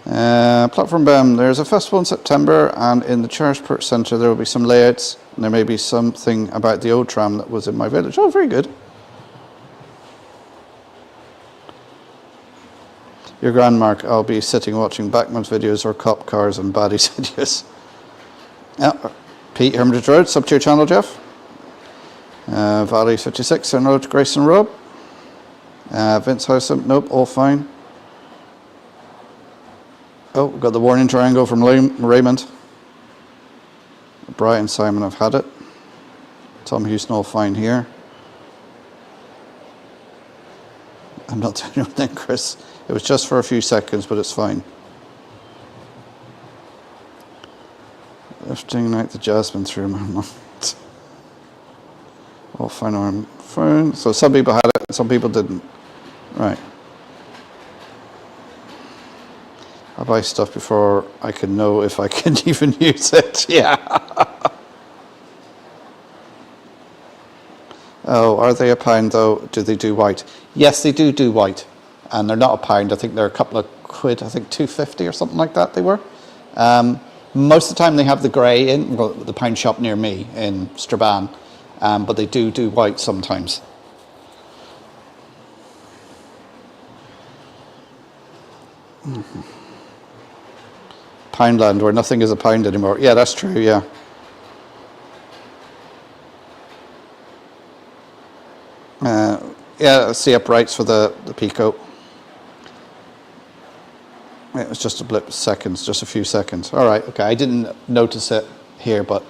[SPEAKER 1] Platform BEM, there's a festival in September and in the Chargeport Centre there will be some layouts and there may be something about the old tram that was in my village. Oh, very good. Your grand Mark, I'll be sitting watching Backman's videos or cop cars and baddies videos. Yeah, Pete, Hermitage Road, sub to your channel, Jeff. Valley 56, and road to Grayson Road. Vince House, nope, all fine. Oh, we've got the warning triangle from Raymond. Brian and Simon have had it. Tom Houston, all fine here. I'm not doing anything, Chris. It was just for a few seconds, but it's fine. Lifting out the Jasmine through my mouth. All fine on phone. So some people had it, and some people didn't. Right. I buy stuff before I can know if I can even use it. Yeah. Oh, are they a pound though? Do they do white? Yes, they do white. And they're not a pound. I think they're a couple of quid. I think 2.50 or something like that they were. Most of the time they have the grey in, well, the pound shop near me in Strabane. But they do white sometimes. Mm-hmm. Poundland, where nothing is a pound anymore. Yeah, that's true, yeah. Yeah, see uprights for the Pico. It was just a blip of seconds, just a few seconds. All right, okay, I didn't notice it here, but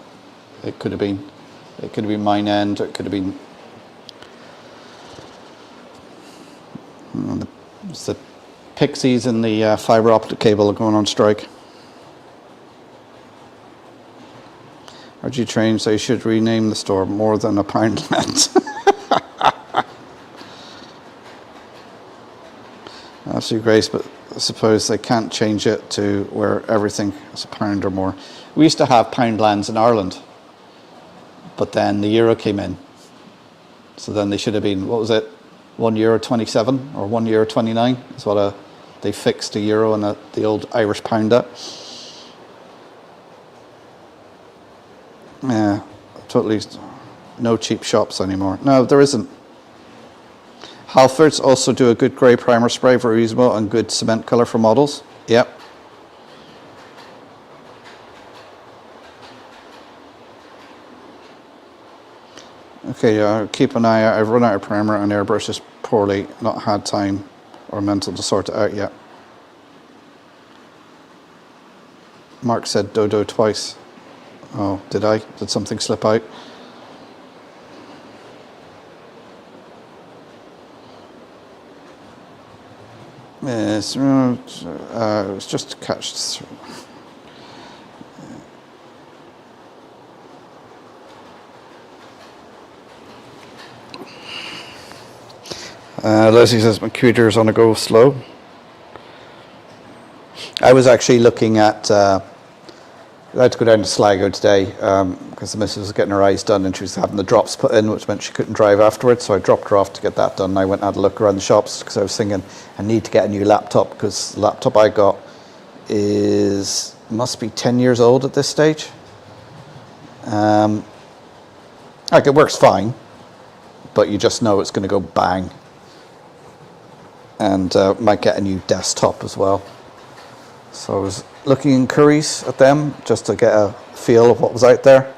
[SPEAKER 1] it could have been. It could have been mine end, it could have been... It's the Pixies and the fibre optic cable are going on strike. RG Train say should rename the store More Than a Poundland. Absolutely great, but I suppose they can't change it to where everything is a pound or more. We used to have Poundlands in Ireland, but then the euro came in. So then they should have been, what was it, €1.27 or €1.29 is what they fixed the euro and the old Irish pound at. Yeah, totally no cheap shops anymore. No, there isn't. Halfords also do a good grey primer spray, very reasonable, and good cement colour for models. Yep. Okay, yeah, keep an eye out. I've run out of primer and airbrushes poorly, not had time or mental to sort it out yet. Mark said dodo twice. Oh, did I? Did something slip out? Yes, it was just to catch. Leslie says my computer's on a go slow. I was actually looking at. I had to go down to Sligo today because the missus was getting her eyes done and she was having the drops put in, which meant she couldn't drive afterwards. So I dropped her off to get that done. I went and had a look around the shops because I was thinking I need to get a new laptop because the laptop I got must be 10 years old at this stage. Like it works fine, but you just know it's going to go bang. And might get a new desktop as well. So I was looking in Curry's at them just to get a feel of what was out there.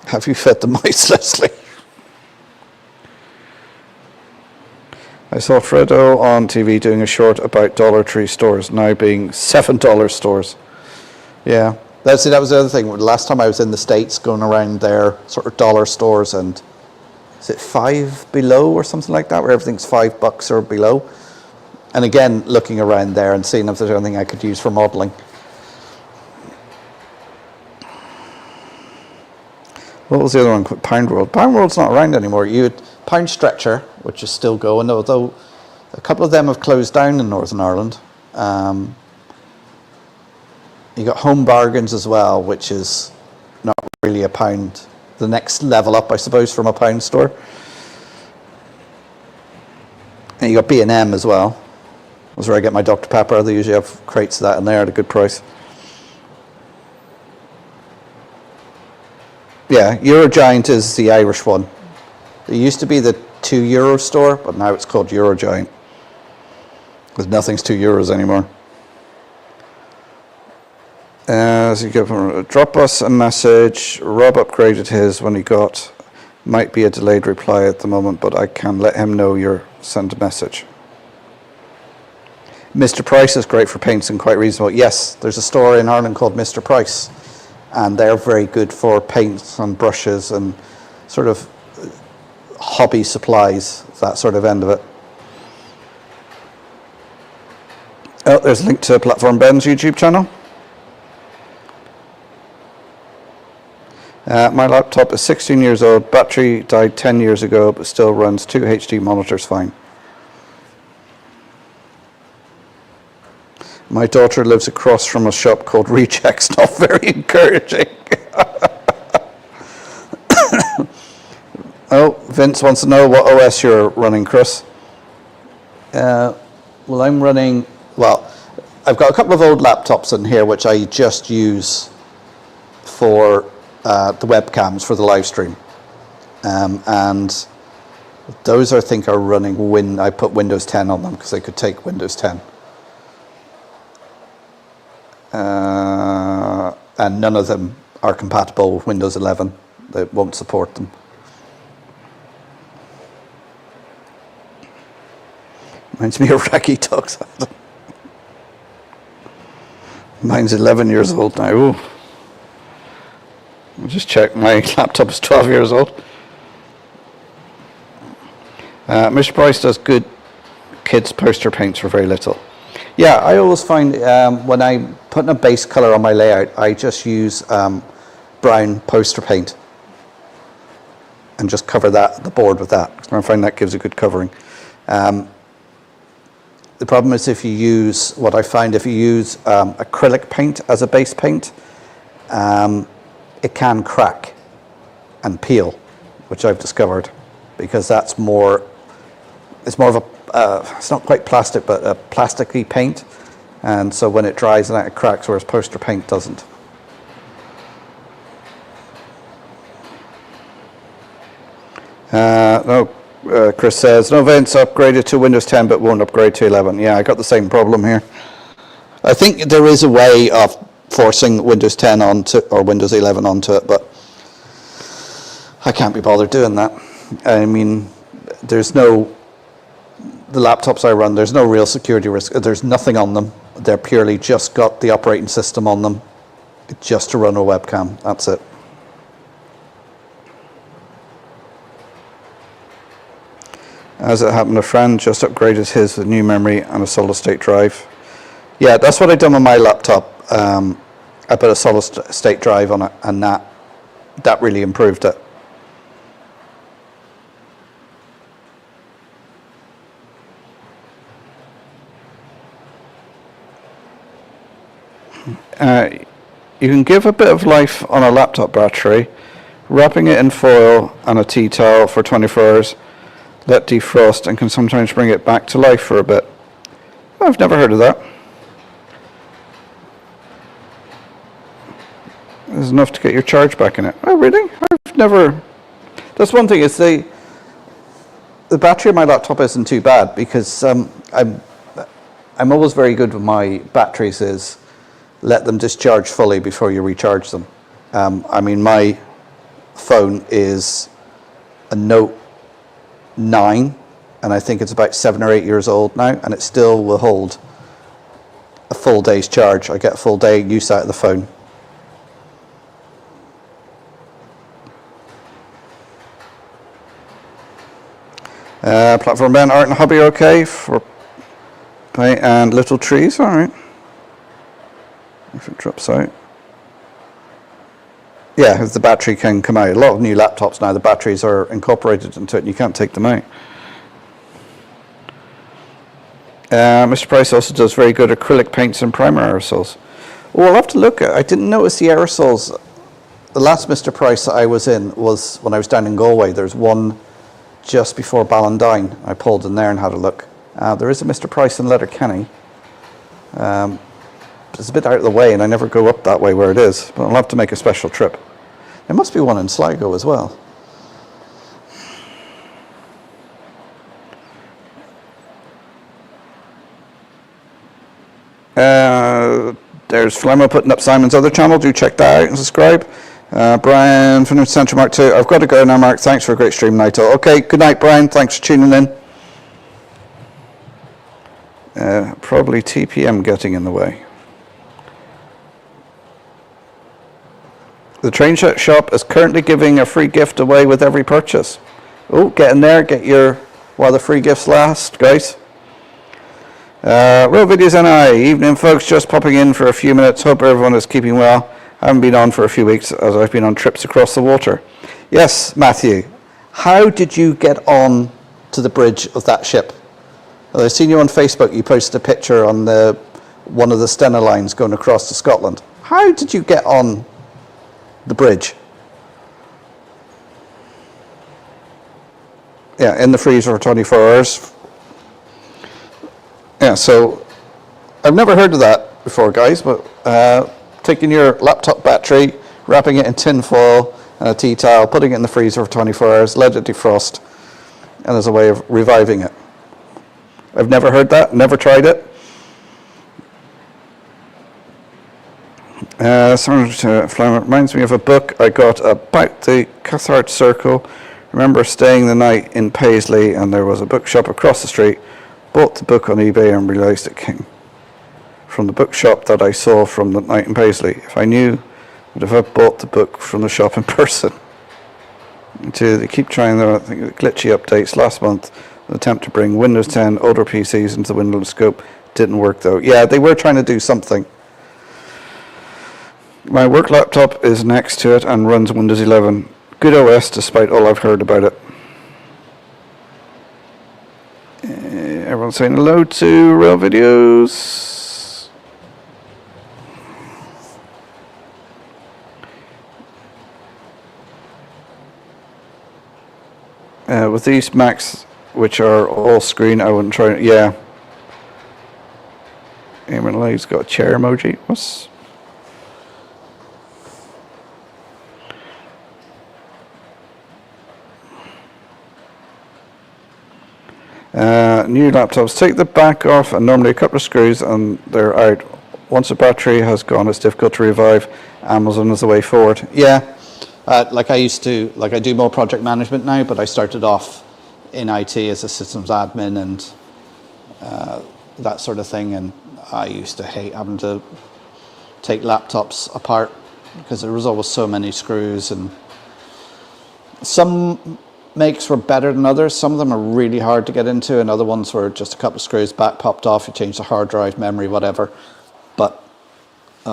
[SPEAKER 1] Have you fed the mice, Leslie? I saw Fredo on TV doing a short about Dollar Tree stores now being $7 stores. Yeah, that was the other thing. The last time I was in the States going around their sort of dollar stores, and is it $5 below or something like that, where everything's $5 or below? And again, looking around there and seeing if there's anything I could use for modelling. What was the other one? TrainWorld. TrainWorld's not around anymore. You had Pound Stretcher, which is still going, although a couple of them have closed down in Northern Ireland. You got Home Bargains as well, which is not really a pound. The next level up, I suppose, from a pound store. And you got B&M as well. That's where I get my Dr. Pepper. They usually have crates of that in there at a good price. Yeah, Eurogiant is the Irish one. It used to be the €2 store, but now it's called Eurogiant. Because nothing's €2 anymore. So you drop us a message. Rob upgraded his when he got. Might be a delayed reply at the moment, but I can let him know you're sent a message. Mr. Price is great for paints and quite reasonable. Yes, there's a store in Ireland called Mr. Price, and they're very good for paints and brushes and sort of hobby supplies, that sort of end of it. Oh, there's a link to Platform Ben's YouTube channel. My laptop is 16 years old, battery died 10 years ago, but still runs 2 HD monitors fine. My daughter lives across from a shop called Rejects, not very encouraging. Oh, Vince wants to know what OS you're running, Chris. Well, I'm running, I've got a couple of old laptops in here which I just use for the webcams for the live stream, and those I think are running I put Windows 10 on them because they could take Windows 10, and none of them are compatible with Windows 11. They won't support them. Reminds me of Raggy Dogs. Mine's 11 years old now. Ooh. I'll just check, my laptop is 12 years old. Mr. Price does good kids poster paints for very little. Yeah, I always find when I'm putting a base colour on my layout, I just use brown poster paint and just cover the board with that. I find that gives a good covering. The problem is if you use acrylic paint as a base paint, it can crack and peel, which I've discovered, because it's more of a it's not quite plastic, but a plasticky paint, and so when it dries and it cracks, whereas poster paint doesn't. Chris says no vents upgraded to Windows 10 but won't upgrade to 11. Yeah, I got the same problem here. I think there is a way of forcing Windows 10 onto or Windows 11 onto it, but I can't be bothered doing that. I mean, the laptops I run, there's no real security risk. There's nothing on them. They're purely just got the operating system on them, just to run a webcam. That's it. As it happened, a friend just upgraded his with new memory and a solid state drive. Yeah, that's what I done on my laptop. I put a solid state drive on it, and that really improved it. You can give a bit of life on a laptop battery, wrapping it in foil and a tea towel for 24 hours, let defrost, and can sometimes bring it back to life for a bit. I've never heard of that. There's enough to get your charge back in it. Oh, really? I've never... That's one thing, is the battery of my laptop isn't too bad, because I'm always very good with my batteries is let them discharge fully before you recharge them. I mean, my phone is a Note 9, and I think it's about 7 or 8 years old now, and it still will hold a full day's charge. I get a full day use out of the phone. Platform Ben, art and hobby okay for paint and little trees, alright. If it drops out. Yeah, if the battery can come out. A lot of new laptops now, the batteries are incorporated into it and you can't take them out. Mr. Price also does very good acrylic paints and primer aerosols. Well, I'll have to look at it. I didn't notice the aerosols. The last Mr. Price that I was in was when I was down in Galway. There's one just before Ballantyne. I pulled in there and had a look. There is a Mr. Price in Letterkenny. It's a bit out of the way, and I never go up that way where it is, but I'll have to make a special trip. There must be one in Sligo as well. There's Flemmo putting up Simon's other channel. Do check that out and subscribe. Brian from Central Mark 2. I've got to go now, Mark. Thanks for a great stream, Naito. Okay, good night, Brian. Thanks for tuning in. Probably TPM getting in the way. The train shop is currently giving a free gift away with every purchase. Oh, get in there, get your, while the free gifts last, guys. Real Videos NI, evening folks, just popping in for a few minutes. Hope everyone is keeping well. I haven't been on for a few weeks as I've been on trips across the water. Yes, Matthew, how did you get on to the bridge of that ship? I've seen you on Facebook, you posted a picture on one of the Stena lines going across to Scotland. How did you get on the bridge? Yeah, in the freezer for 24 hours. Yeah, so I've never heard of that before, guys, but taking your laptop battery, wrapping it in tin foil and a tea towel, putting it in the freezer for 24 hours, let it defrost, and as a way of reviving it. I've never heard that, never tried it. Reminds me of a book I got about the Cathart Circle. Remember staying the night in Paisley, and there was a bookshop across the street. Bought the book on eBay and realised it came from the bookshop that I saw from the night in Paisley. If I knew, would have bought the book from the shop in person. They keep trying their glitchy updates. Last month, an attempt to bring Windows 10 older PCs into the Windows scope Didn't work though. Yeah, they were trying to do something. My work laptop is next to it and runs Windows 11. Good OS despite all I've heard about it. Everyone's saying hello to Rail Videos. With these Macs, which are all screen, I wouldn't try it. Yeah. Eamon Lay's got a chair emoji. What's... new laptops, take the back off and normally a couple of screws and they're out. Once the battery has gone, it's difficult to revive. Amazon is the way forward. Yeah, like I do more project management now, but I started off in IT as a systems admin and that sort of thing, and I used to hate having to take laptops apart because there was always so many screws, and some makes were better than others. Some of them are really hard to get into, and other ones were just a couple of screws back popped off, you change the hard drive, memory, whatever. But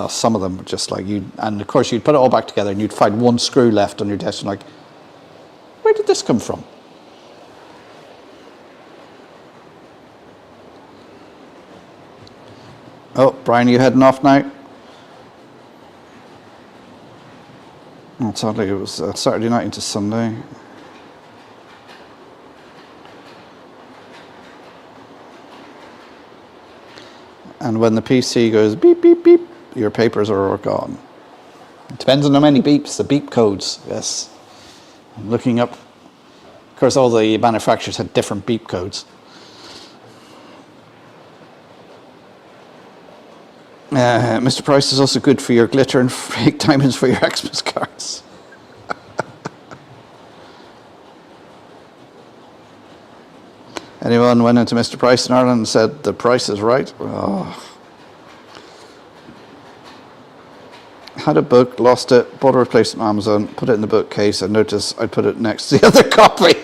[SPEAKER 1] some of them were just like and of course you'd put it all back together and you'd find one screw left on your desk and like, where did this come from? Oh, Brian, are you heading off now? Oh, sadly it was Saturday night into Sunday. And when the PC goes beep, beep, beep, your papers are all gone. It depends on how many beeps, the beep codes, yes. I'm looking up. Of course, all the manufacturers had different beep codes. Mr. Price is also good for your glitter and fake diamonds for your Xmas cards. Anyone went into Mr. Price in Ireland and said the price is right? Oh. Had a book, lost it, bought a replacement on Amazon, put it in the bookcase, and noticed I'd put it next to the other copy.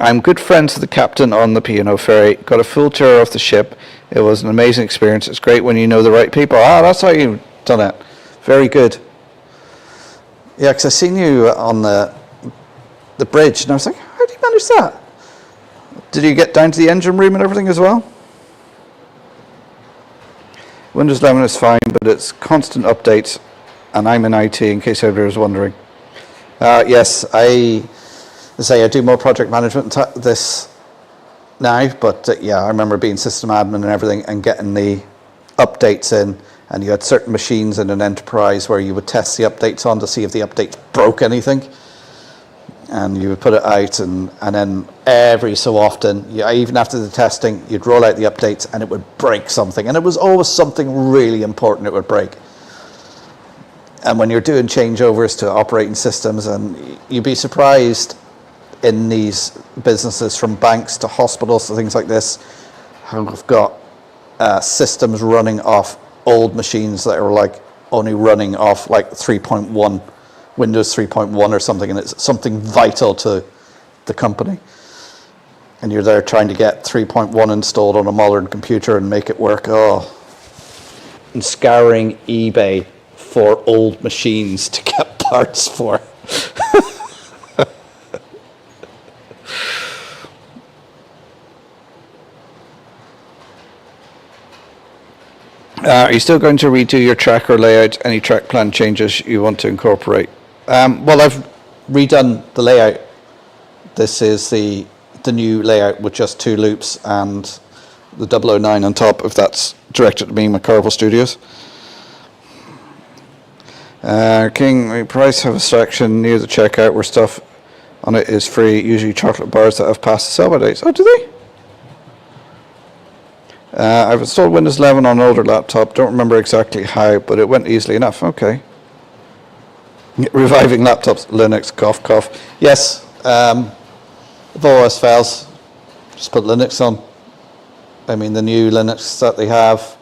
[SPEAKER 1] I'm good friends with the captain on the P&O ferry. Got a full tour of the ship. It was an amazing experience. It's great when you know the right people. Ah, that's how you've done it. Very good. Yeah, because I seen you on the bridge, and I was like, how do you manage that? Did you get down to the engine room and everything as well? Windows 11 is fine, but it's constant updates, and I'm in IT, in case everyone was wondering. Yes, I do more project management this now, but yeah, I remember being system admin and everything and getting the updates in. And you had certain machines in an enterprise where you would test the updates on to see if the updates broke anything. And you would put it out, and then every so often, even after the testing, you'd roll out the updates and it would break something. And it was always something really important it would break. And when you're doing changeovers to operating systems, and you'd be surprised in these businesses from banks to hospitals to things like this, how we've got systems running off old machines that are like only running off like 3.1, Windows 3.1 or something, and it's something vital to the company. And you're there trying to get 3.1 installed on a modern computer and make it work. Oh, and scouring eBay for old machines to get parts for. Are you still going to redo your track or layout? Any track plan changes you want to incorporate? Well, I've redone the layout. This is the new layout with just 2 loops and the 009 on top, if that's directed at me, McCarville Studios. King Price have a section near the checkout where stuff on it is free, usually chocolate bars that have passed the sell-by dates. Oh, do they? I've installed Windows 11 on an older laptop. Don't remember exactly how, but it went easily enough. Okay. Reviving laptops, Linux, cough, cough. Yes, if OS fails, just put Linux on. I mean, the new Linux that they have,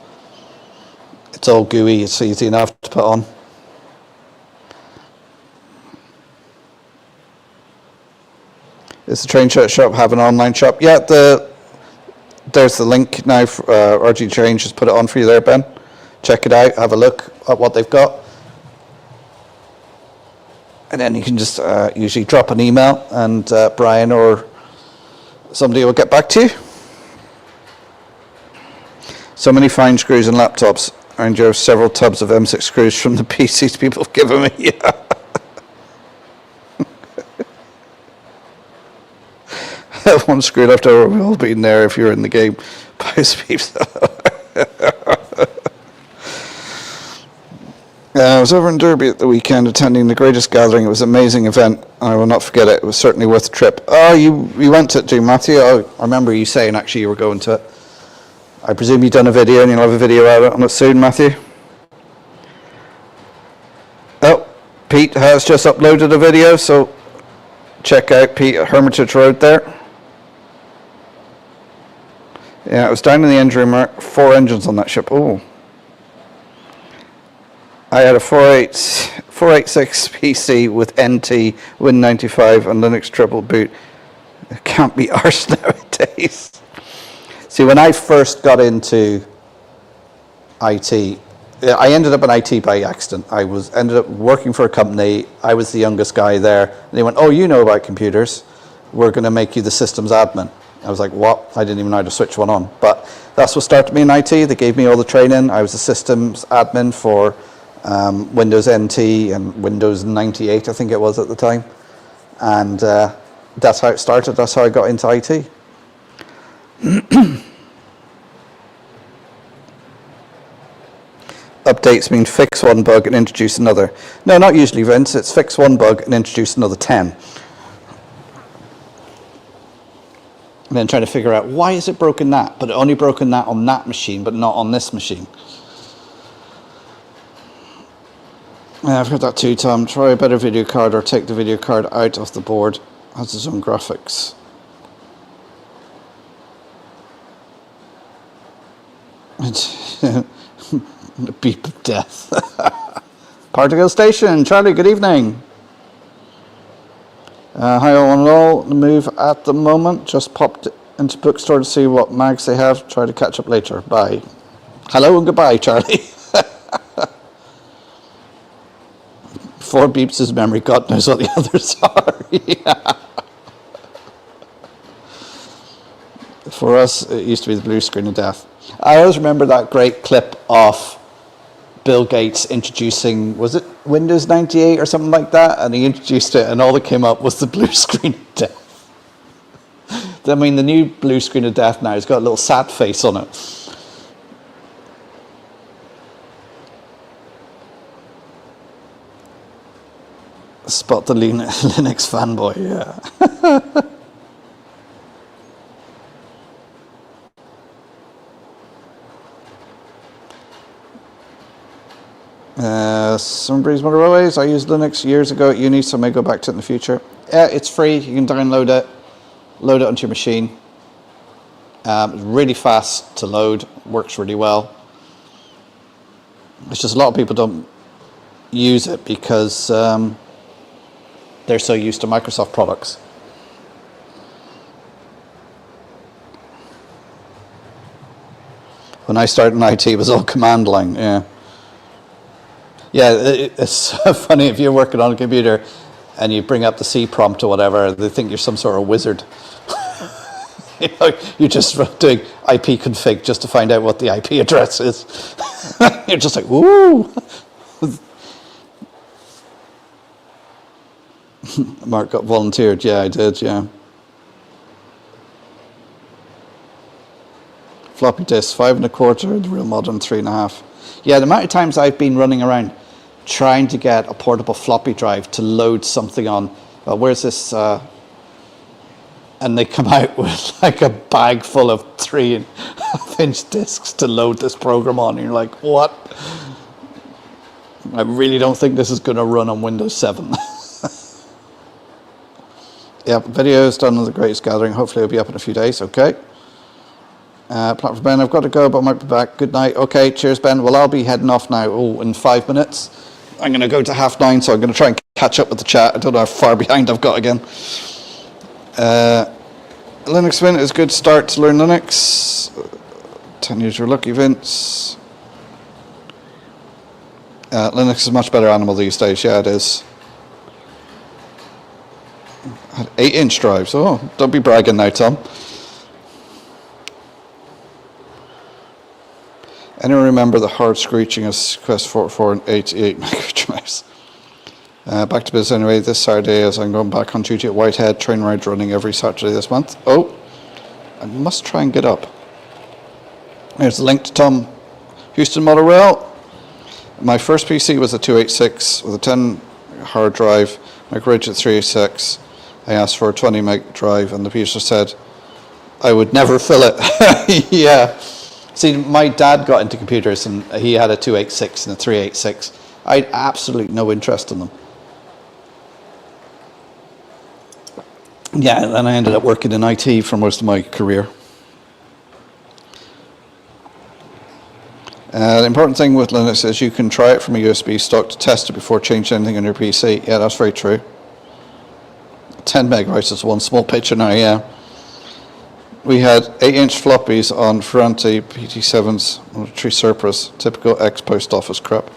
[SPEAKER 1] it's all GUI, it's easy enough to put on. Is the train shop have an online shop? Yeah, there's the link now. RG Train just put it on for you there, Ben. Check it out. Have a look at what they've got. And then you can just usually drop an email and Brian or somebody will get back to you. So many fine screws and laptops. And you have several tubs of M6 screws from the PCs people have given me. Yeah. One screw left over, we've all been there if you're in the game. Post peeps. I was over in Derby at the weekend attending the greatest gathering. It was an amazing event. I will not forget it. It was certainly worth the trip. Oh, you went to it too, Matthew? Oh, I remember you saying actually you were going to it. I presume you've done a video and you'll have a video out on it soon, Matthew? Oh, Pete has just uploaded a video, so check out Pete at Hermitage Road there. Yeah, it was down in the engine room, 4 engines on that ship. Oh. I had a 486 PC with NT, Win95 and Linux triple boot. It can't be arse nowadays. See, when I first got into IT, I ended up in IT by accident. I ended up working for a company. I was the youngest guy there. And they went, oh, you know about computers. We're going to make you the systems admin. I was like, what? I didn't even know how to switch one on. But that's what started me in IT. They gave me all the training. I was a systems admin for Windows NT and Windows 98, I think it was at the time. And that's how it started. That's how I got into IT. Updates mean fix one bug and introduce another. No, not usually, Vince. It's fix one bug and introduce another 10. And then trying to figure out why is it broken that, but it only broken that on that machine, but not on this machine. Yeah, I've heard that too, Tom. Try a better video card or take the video card out of the board. Has its own graphics. The beep of death. Particle Station, Charlie, good evening. Hi all and all, the move at the moment. Just popped into bookstore to see what mags they have. Try to catch up later. Bye. Hello and goodbye, Charlie. 4 beeps is memory. God knows what the others are. Yeah. For us, it used to be the blue screen of death. I always remember that great clip of Bill Gates introducing, was it Windows 98 or something like that? And he introduced it and all that came up was the blue screen of death. I mean, the new blue screen of death now has got a little sad face on it. Spot the Linux fanboy, yeah. Sunbreeze Motor Railways. I used Linux years ago at uni, so I may go back to it in the future. Yeah, it's free. You can download it, load it onto your machine. It's really fast to load, works really well. It's just a lot of people don't use it because they're so used to Microsoft products. When I started in IT, it was all command line, yeah. Yeah, it's so funny if you're working on a computer and you bring up the C prompt or whatever, they think you're some sort of wizard. You know, you're just doing IP config just to find out what the IP address is. You're just like, woo! Mark got volunteered. Yeah, I did, yeah. Floppy disk, 5 1/4, the real modern 3.5. Yeah, the amount of times I've been running around trying to get a portable floppy drive to load something on, where's this, and they come out with like a bag full of 3.5-inch discs to load this program on, and you're like, what? I really don't think this is going to run on Windows 7. Yep, video is done on the greatest gathering. Hopefully it'll be up in a few days. Okay. Platform Ben, I've got to go, but I might be back. Good night. Okay, cheers, Ben. Well, I'll be heading off now. Oh, in 5 minutes. I'm going to go to 9:30, so I'm going to try and catch up with the chat. I don't know how far behind I've got again. Linux Mint is a good start to learn Linux. 10 years your lucky, Vince. Linux is a much better animal these days. Yeah, it is. Had 8-inch drives. Oh, don't be bragging now, Tom. Anyone remember the hard screeching of Quest 44 and 88 mega drives? Back to business anyway this Saturday as I'm going back on duty at Whitehead. TrainWorld running every Saturday this month. Oh, I must try and get up. There's the link to Tom Houston Motor Rail. My first PC was a 286 with a 10 hard drive, my Ridge at 386. I asked for a 20 meg drive and the user said I would never fill it. Yeah. See, my dad got into computers and he had a 286 and a 386. I had absolutely no interest in them. Yeah, and I ended up working in IT for most of my career. The important thing with Linux is you can try it from a USB stock to test it before changing anything on your PC. Yeah, that's very true. 10 megabytes is one small picture now, yeah. We had 8-inch floppies on Ferranti PT7s, Military Surplus, typical ex-post office crap.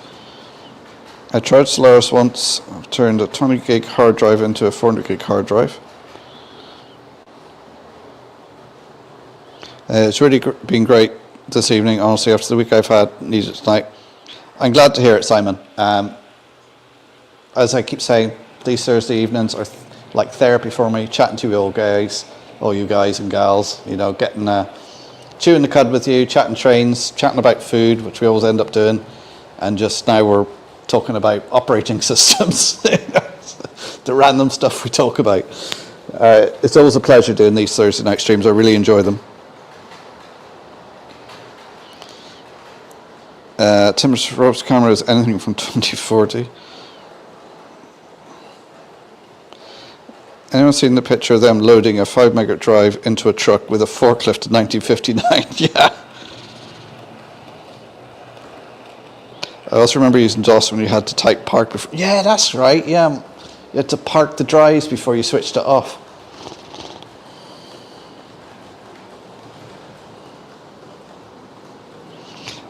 [SPEAKER 1] I tried Solaris once. I've turned a 20 gig hard drive into a 400 gig hard drive. It's really been great this evening, honestly, after the week I've had, needed tonight. I'm glad to hear it, Simon. As I keep saying, these Thursday evenings are like therapy for me, chatting to you all you guys and gals, you know, getting chewing the cud with you, chatting trains, chatting about food, which we always end up doing, and just now we're talking about operating systems, the random stuff we talk about. It's always a pleasure doing these Thursday night streams. I really enjoy them. Tim's Rope's camera is anything from 2040. Anyone seen the picture of them loading a 5 mega drive into a truck with a forklift in 1959? Yeah. I also remember using DOS when you had to type park before. Yeah, that's right. Yeah, you had to park the drives before you switched it off.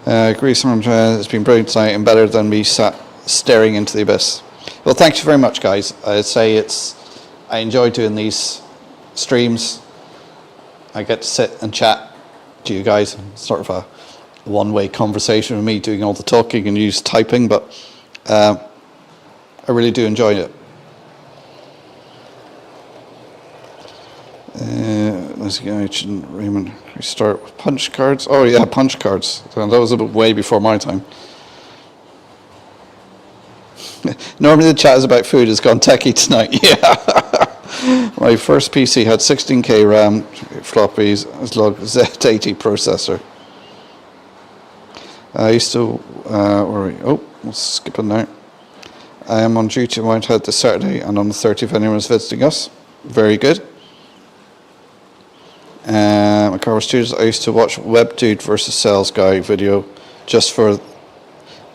[SPEAKER 1] I agree, someone has been brilliant tonight and better than me sat staring into the abyss. Well, thank you very much, guys. I'd say I enjoy doing these streams. I get to sit and chat to you guys. It's sort of a one-way conversation with me doing all the talking and you typing, but I really do enjoy it. Let's go, Raymond. We start with punch cards. Oh yeah, punch cards. That was a bit way before my time. Normally the chat is about food. It's gone techie tonight. Yeah. My first PC had 16K RAM, floppies, as well as Z80 processor. I used to. We'll skip it now. I am on duty in Whitehead this Saturday, and on the 30th, anyone is visiting us. Very good. My car was students. I used to watch Web Dude versus Sales Guy video just for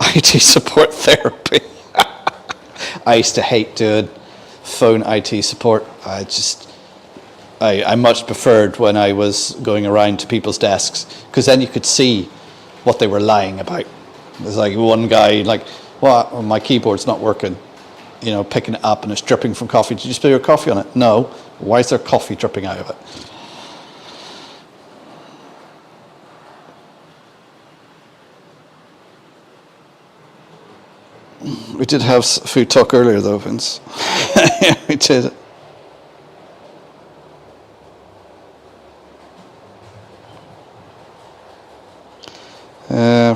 [SPEAKER 1] IT support therapy. I used to hate doing phone IT support. I much preferred when I was going around to people's desks, because then you could see what they were lying about. There's like one guy like, well, my keyboard's not working, you know, picking it up and it's dripping from coffee. Did you spill your coffee on it? No. Why is there coffee dripping out of it? We did have food talk earlier though, Vince. Yeah, we did.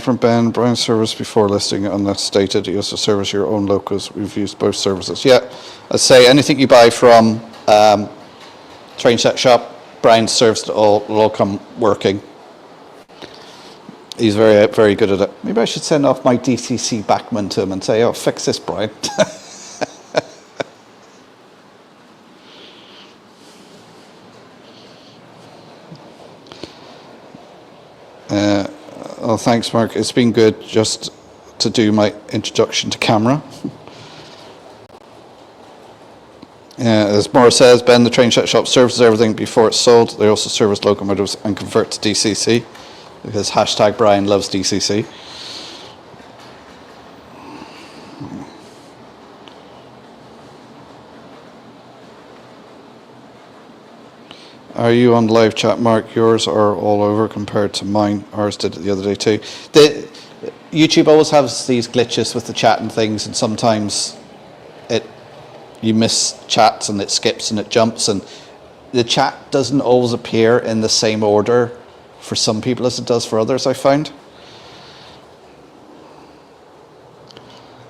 [SPEAKER 1] From Ben, Brian service before listing unless stated. You also service your own locals. We've used both services. Yeah, I'd say anything you buy from Train Set Shop, Brian serves it all, will all come working. He's very, very good at it. Maybe I should send off my DCC backman to him and say, oh, fix this, Brian. Oh, thanks, Mark. It's been good just to do my introduction to camera. As Maura says, Ben, the train shop services everything before it's sold. They also service locomotives and convert to DCC, because hashtag Brian loves DCC. Are you on live chat, Mark? Yours are all over compared to mine. Ours did it the other day too. YouTube always has these glitches with the chat and things, and sometimes you miss chats and it skips and it jumps, and the chat doesn't always appear in the same order for some people as it does for others, I found.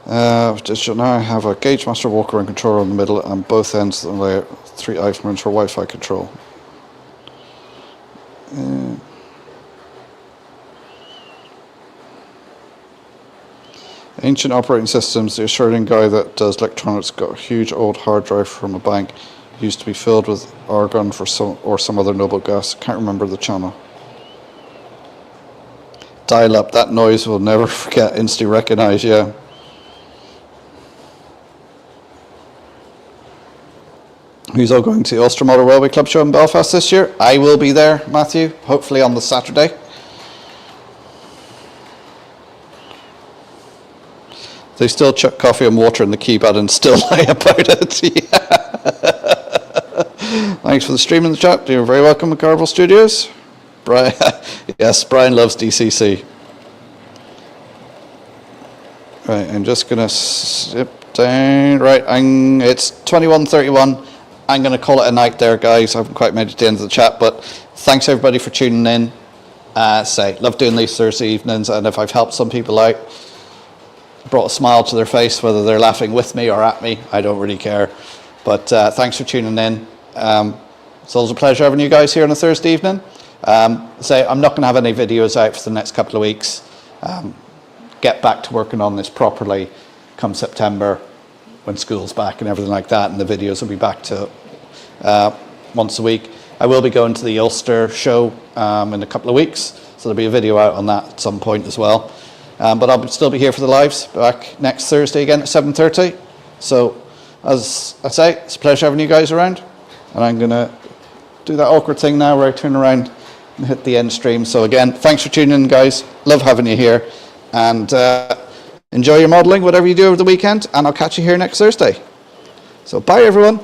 [SPEAKER 1] Now I have a gauge master walker and controller in the middle, and both ends of the layout, 3 iframes for Wi-Fi control. Ancient operating systems. The Australian guy that does electronics got a huge old hard drive from a bank. Used to be filled with argon for some other noble gas. Can't remember the channel. Dial up. That noise we'll never forget. Instantly recognise. Yeah. Who's all going to the Ulster Motor Railway Club show in Belfast this year? I will be there, Matthew. Hopefully on the Saturday. They still chuck coffee and water in the keypad and still lie about it. Yeah. Thanks for the stream in the chat. You're very welcome at Garble Studios. Brian, yes, Brian loves DCC. Right, I'm just going to zip down. Right, it's 21:31. I'm going to call it a night there, guys. I haven't quite made it to the end of the chat, but thanks everybody for tuning in. Love doing these Thursday evenings, and if I've helped some people out, brought a smile to their face, whether they're laughing with me or at me, I don't really care. But thanks for tuning in. It's always a pleasure having you guys here on a Thursday evening. I'm not going to have any videos out for the next couple of weeks. Get back to working on this properly come September, when school's back and everything like that, and the videos will be back to once a week. I will be going to the Ulster show in a couple of weeks, so there'll be a video out on that at some point as well. But I'll still be here for the lives, back next Thursday again at 7:30. So, as I say, it's a pleasure having you guys around, and I'm going to do that awkward thing now where I turn around and hit the end stream. So again, thanks for tuning in, guys. Love having you here, and enjoy your modelling, whatever you do over the weekend, and I'll catch you here next Thursday. So bye, everyone.